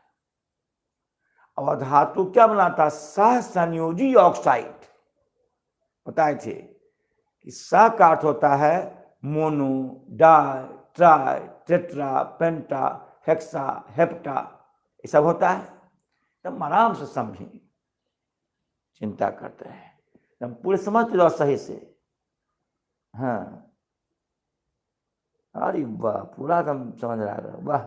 और धातु क्या बनाता है? सहसंयोजी ऑक्साइड। बताए थे कि सह का अर्थ होता है मोनो, डाई, ट्राई, टेट्रा, पेंटा, हेक्सा, हेप्टा, ये सब होता है। तब आराम से समझें, चिंता करते हैं तब पूरे समझ लो सही से। हाँ, अरे वाह, पूरा तुम समझ रहा है, वाह।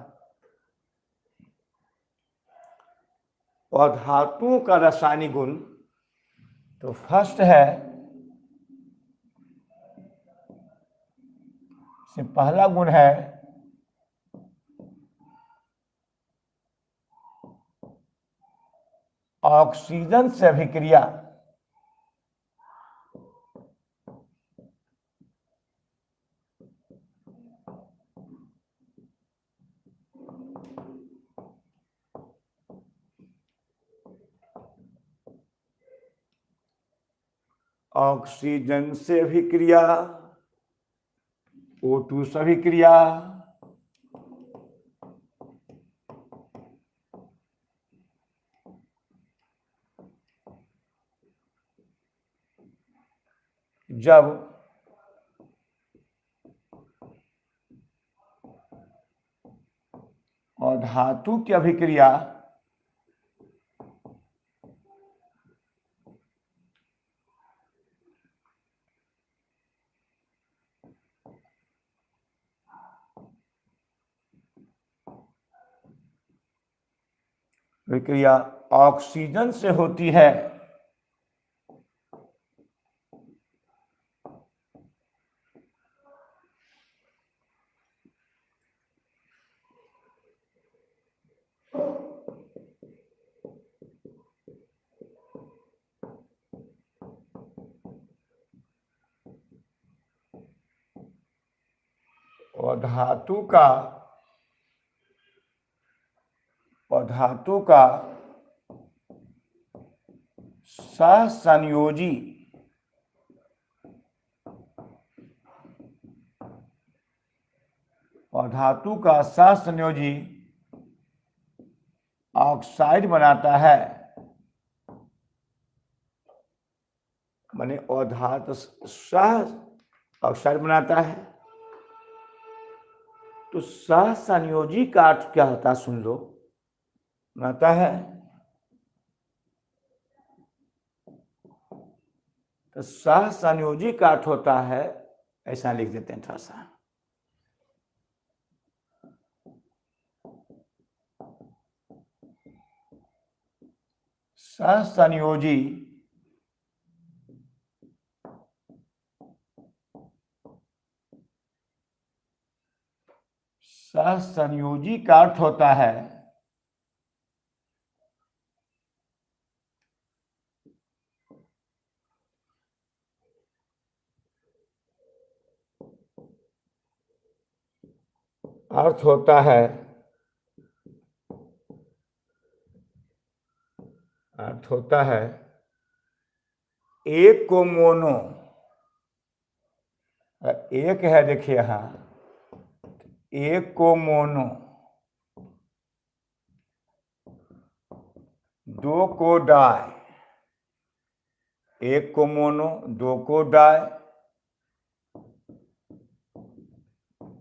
और धातुओं का रासायनिक गुण, तो फर्स्ट है, पहला गुण है ऑक्सीजन से अभिक्रिया। ऑक्सीजन से अभिक्रिया, O2 से अभिक्रिया, जब और धातु की अभिक्रिया विक्रिया ऑक्सीजन से होती है और धातु का सहसंयोजी और धातु का सहसंयोजी ऑक्साइड बनाता है, माने और धातु सह ऑक्साइड बनाता है। तो सहसंयोजी का अर्थ क्या होता है, सुन लो। बनाता है तो सहसंयोजी का अर्थ होता है, ऐसा लिख देते हैं थोड़ा सा, सहसंयोजी सहसंयोजी का अर्थ होता है अर्थ होता है अर्थ होता है एक को मोनो, एक है देखिए यहां, एक को मोनो, दो को डाई, एक को मोनो, दो को डाई,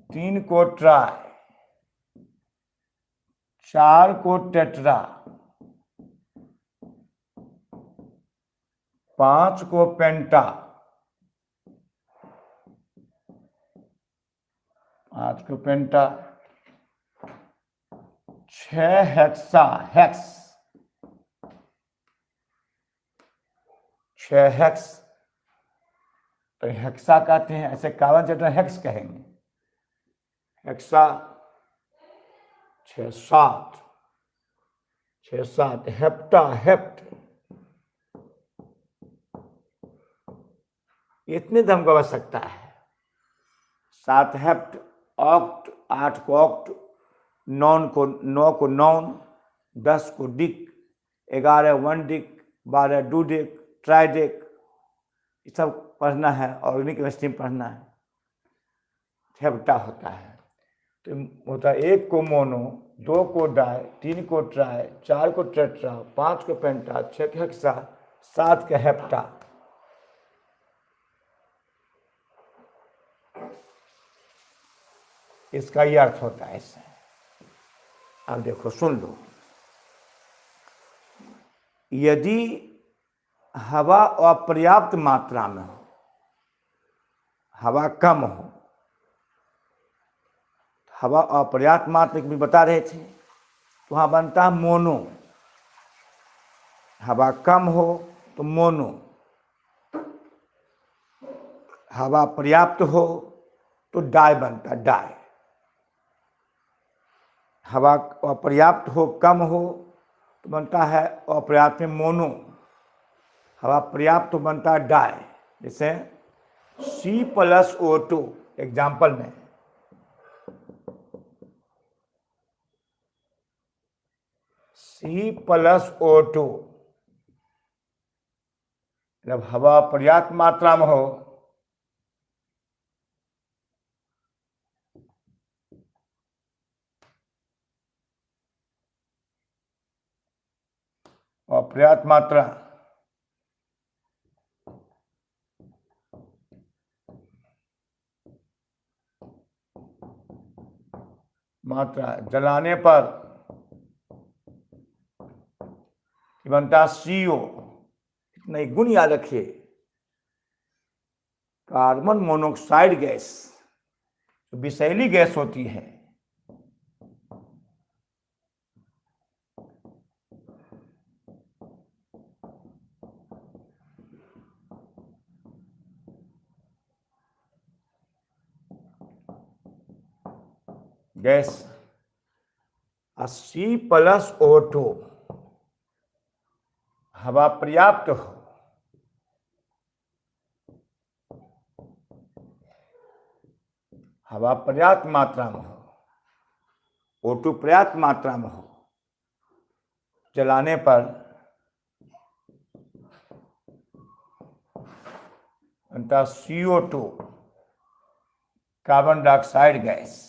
तीन को ट्राई, चार को टेट्रा, पांच को पेंटा, पांच को पेंटा, छह हेक्सा, हेक्स, छह हेक्स, तो हेक्सा कहते हैं, ऐसे कार्बन चैप्टर हेक्स कहेंगे, हेक्सा, छह सात, छह सात, हेप्टा, हेप्ट, इतने दम को आवश्यकता है। सात हेप्ट, ऑक्ट, आठ को ऑक्ट, नौ को नॉन, 10 को Dick, 11 one Dick, 12 do Dick, triadic, ये सब पढ़ना है, ऑर्गेनिक केमिस्ट्री में पढ़ना है। हेप्टा होता है, तो होता है एक को मोनो, दो को डाई, तीन को ट्राई, चार को टेट्रा, पांच को पेंटा, छह को हेक्सा, सात के हेप्टा। इसका ये अर्थ होता है इससे। अब देखो सुन लो, यदि हवा अपर्याप्त मात्रा में हो, हवा कम हो, हवा अपर्याप्त मात्रा में बता रहे थे, तो वहां बनता है मोनो। हवा कम हो तो मोनो, हवा पर्याप्त हो तो डाई बनता है, डाई। हवा अपर्याप्त हो, कम हो तो बनता है अपर्याप्त में मोनो, हवा पर्याप्त तो बनता है डाई। जैसे C+O2 एग्जाम्पल में, C+O2 जब हवा पर्याप्त मात्रा में हो और पर्याप्त मात्रा जलाने पर बनता CO। इतना ही गुण याद रखिए, कार्बन मोनोऑक्साइड गैस तो विषैली गैस होती है, गैस। C+O2 हवा पर्याप्त हो, हवा पर्याप्त मात्रा में हो, O2 पर्याप्त मात्रा में हो, जलाने पर बनता CO2 कार्बन डाइऑक्साइड गैस।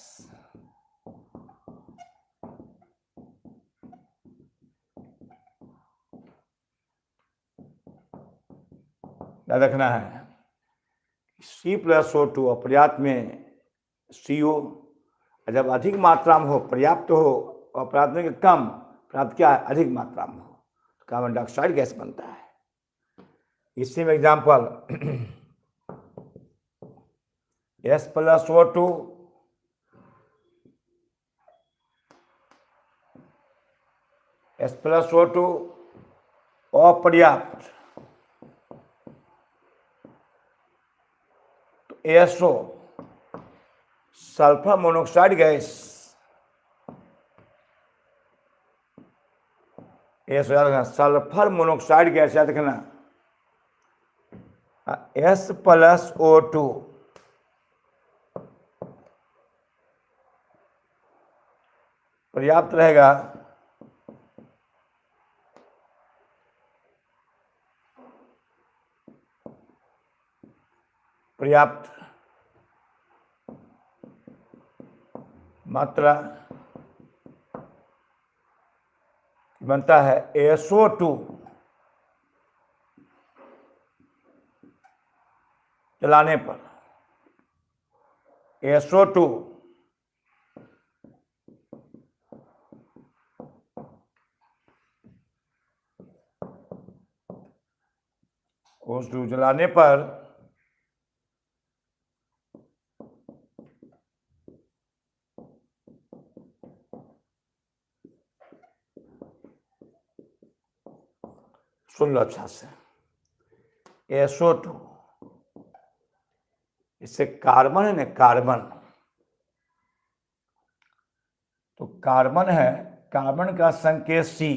याद रखना है C+O2 अपर्याप्त में CO, जब अधिक मात्रा में हो पर्याप्त हो, और पर्याप्त में कम, पर्याप्त क्या है अधिक मात्रा में हो, तो कार्बन डाइऑक्साइड गैस बनता है। इसी में एग्जाम्पल S+O2 अपर्याप्त, तो ASO sulphur monoxide gas, ASO याद रखना, सल्फर मोनोऑक्साइड गैस याद रखना। S+O2 पर्याप्त रहेगा, पर्याप्त मात्रा बनता है ASO2 जलाने पर। ASO2 जलाने पर सुन लो अच्छा से, ASO2 इससे कार्बन है ना, कार्बन, तो कार्बन है, कार्बन का संकेत C,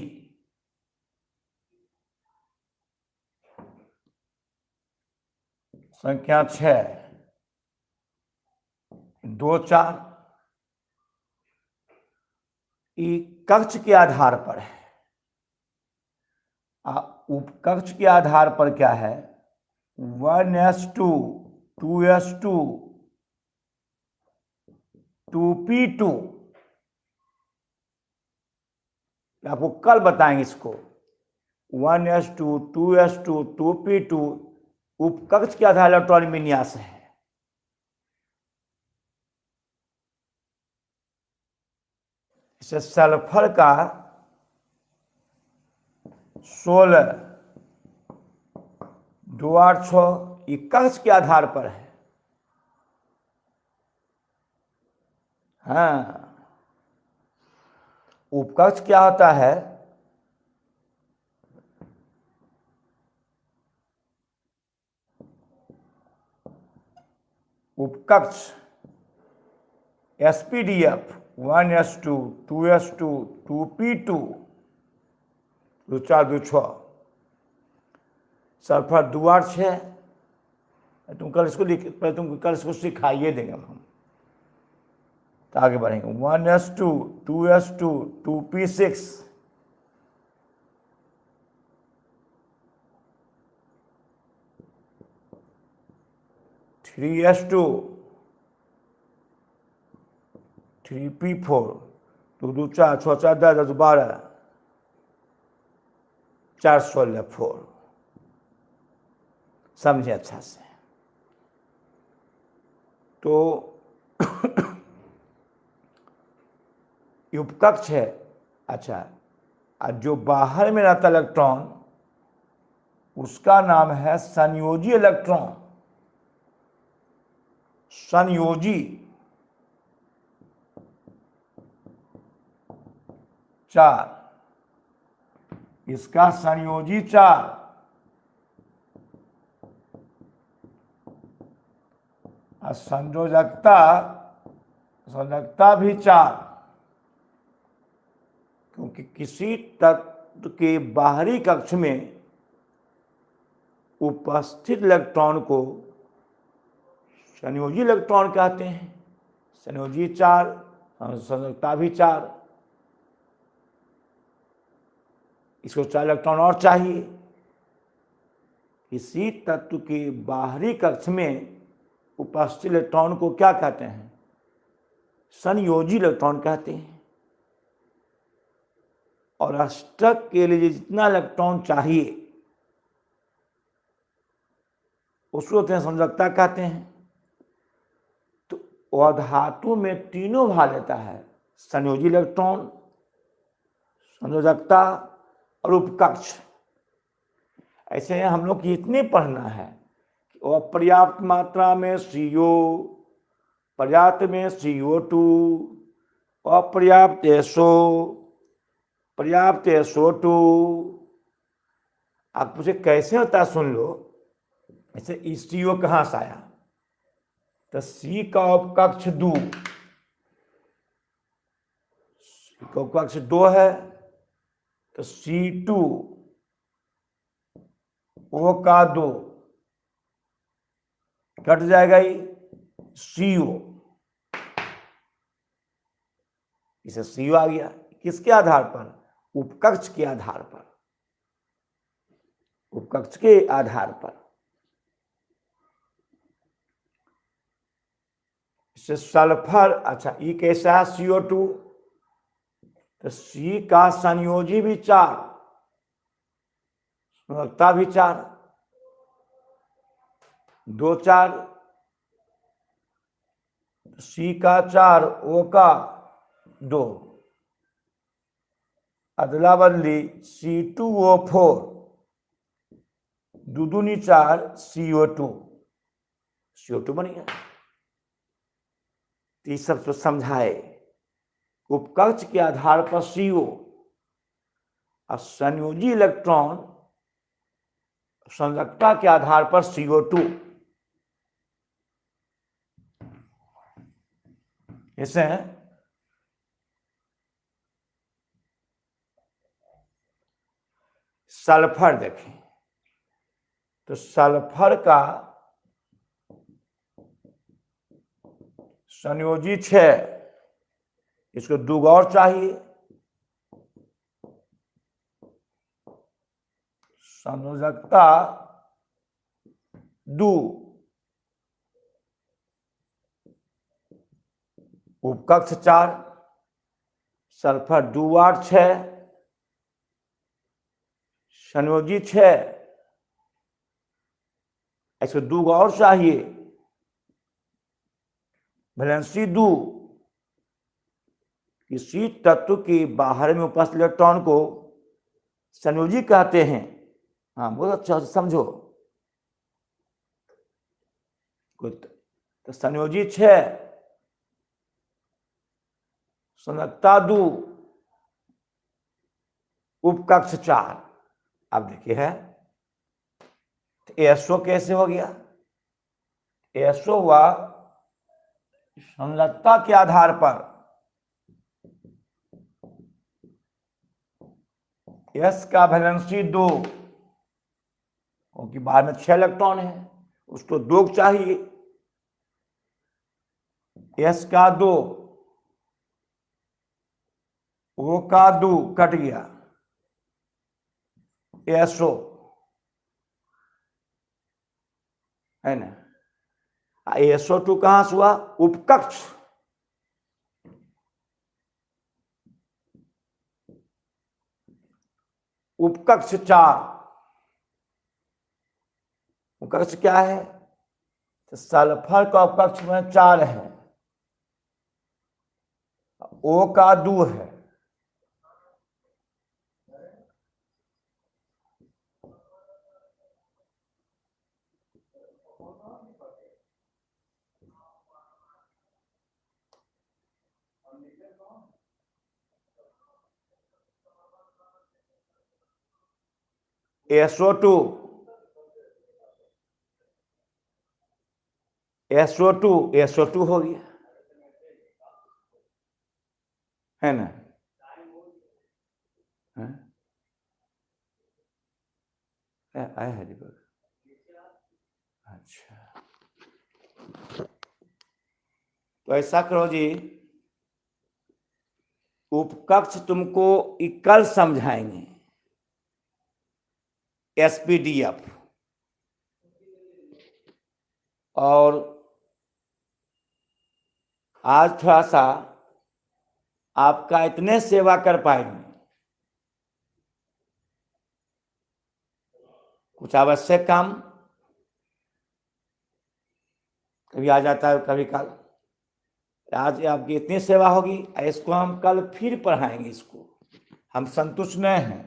संख्या 6, 2 4, कक्ष के आधार पर है, उपकक्ष के आधार पर क्या है 1s2 2s2 2p2, आपको कल बताएंगे इसको। 1s2 2s2 2p2 उपकक्ष के आधार इलेक्ट्रॉनिक विन्यास है। इसे सल्फर का 16 2 8 6 कक्ष के आधार पर है। हाँ, उपकक्ष क्या होता है, उपकक्ष SPDF 1s2 2s2 2p2 2 4 2 6, sulphur 2 8 6। तुम कल इसको लिख, पहले तुम कल इसको सिखाइए देंगे हम, तो आगे बढ़ेंगे। 1s2 2s2 2p6 3s2 3p4 2 2 4 6 4 10 10 12 4 16 4। समझे अच्छा से। तो उपकक्ष है। अच्छा, जो बाहर में रहता इलेक्ट्रॉन उसका नाम है संयोजी इलेक्ट्रॉन। संयोजी 4, इसका संयोजी 4, और संयोजकता भी 4, क्योंकि किसी तत्व के बाहरी कक्ष में उपस्थित इलेक्ट्रॉन को संयोजी इलेक्ट्रॉन कहते हैं। संयोजी 4, संयोजकता भी 4, इसको 4 इलेक्ट्रॉन और चाहिए। किसी तत्व के बाहरी कक्ष में उपस्थित इलेक्ट्रॉन को क्या कहते हैं, संयोजी इलेक्ट्रॉन कहते हैं। और अष्टक के लिए जितना इलेक्ट्रॉन चाहिए उसको संयोजकता कहते हैं। तो वह धातु में तीनों भाग लेता है, संयोजी इलेक्ट्रॉन, संयोजकता और उपकक्ष। ऐसे हम लोग की इतने पढ़ना है कि वह पर्याप्त मात्रा में CO, पर्याप्त में CO2, अपर्याप्त SO, पर्याप्त SO2। आप पूछे कैसे होता है, सुन लो। ऐसे CO कहाँ से आया, तो C का उपकक्ष 2, C का उपकक्ष 2 है, तो C2 O का 2 कट जाएगा, ये CO, इसे CO आ गया। किसके आधार पर? उपकक्ष के आधार पर, उपकक्ष के आधार पर। इसे सल्फर, अच्छा ये कैसा है CO2, तो C का संयोजी भी 4, संयोजकता भी 4, 2 4, C का 4, O का 2, अदला बदली C2O4, 2 दूनी 4, CO2 बन गया। तो ये सब तो समझाए, उपकक्ष के आधार पर CO और संयोजी इलेक्ट्रॉन संयोजकता के आधार पर CO2। ऐसे सल्फर देखें, तो सल्फर का संयोजी 6, इसको 2 और चाहिए, संयोजकता 2, उपकक्ष 4, सल्फर 2 8 6, संयोजी 6, इसको 2 और चाहिए, वैलेंसी 2। किसी तत्व के बाहर में उपस्थित इलेक्ट्रॉन को संयोजी कहते हैं। हाँ बहुत अच्छा समझो। तो संयोजी 6, संयोजकता 2, उपकक्ष 4। अब देखिए है तो SO कैसे हो गया? SO हुआ संयोजकता के आधार पर, S का वैलेंसी 2, क्योंकि बाहर में 6 इलेक्ट्रॉन है, उसको 2 चाहिए, S का 2, O का 2 कट गया, SO है ना। SO2 कहां से हुआ? उपकक्ष, उपकक्ष 4। उपकक्ष क्या है? तो सल्फर का उपकक्ष में 4 है, O का 2 है, SO2, SO2, SO2 हो गया, है ना। आया है दीपक? अच्छा, तो ऐसा करो जी, उपकक्ष तुमको कल समझाएंगे, SPDF, और आज थोड़ा सा आपका इतने सेवा कर पाएंगे। कुछ आवश्यक काम कभी आ जाता है कभी कल। आज आपकी इतनी सेवा होगी, इसको हम कल फिर पढ़ाएंगे। इसको हम संतुष्ट नहीं हैं,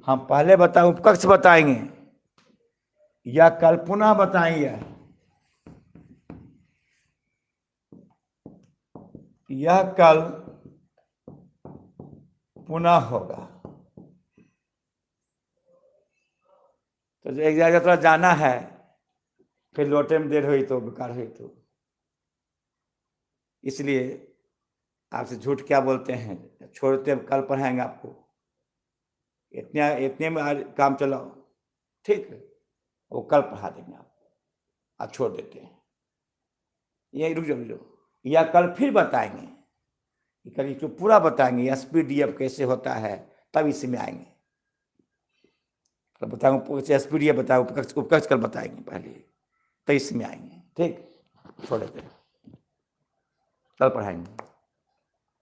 हम पहले उपकक्ष बताएंगे या कल पुनः बताएंगे। यह कल पुनः होगा। तो एक जगह थोड़ा जाना है, फिर लौटे में देर हुई तो बेकार हुई। तो इसलिए आपसे झूठ क्या बोलते हैं, छोड़ते कल पढ़ाएंगे आपको। इतने में आज काम चलाओ, ठीक है, वो कल पढ़ा देंगे आपको। आप छोड़ देते हैं, ये रुक जाओ या कल फिर बताएंगे, कल इसको पूरा बताएंगे। एसपीडीएफ कैसे होता है, तब इसमें आएंगे। कल बताऊंगा एसपीडीएफ बताओ, उपकक्ष कल बताएंगे पहले, तो इसमें आएंगे। ठीक, छोड़ देते हैं, कल पढ़ाएंगे।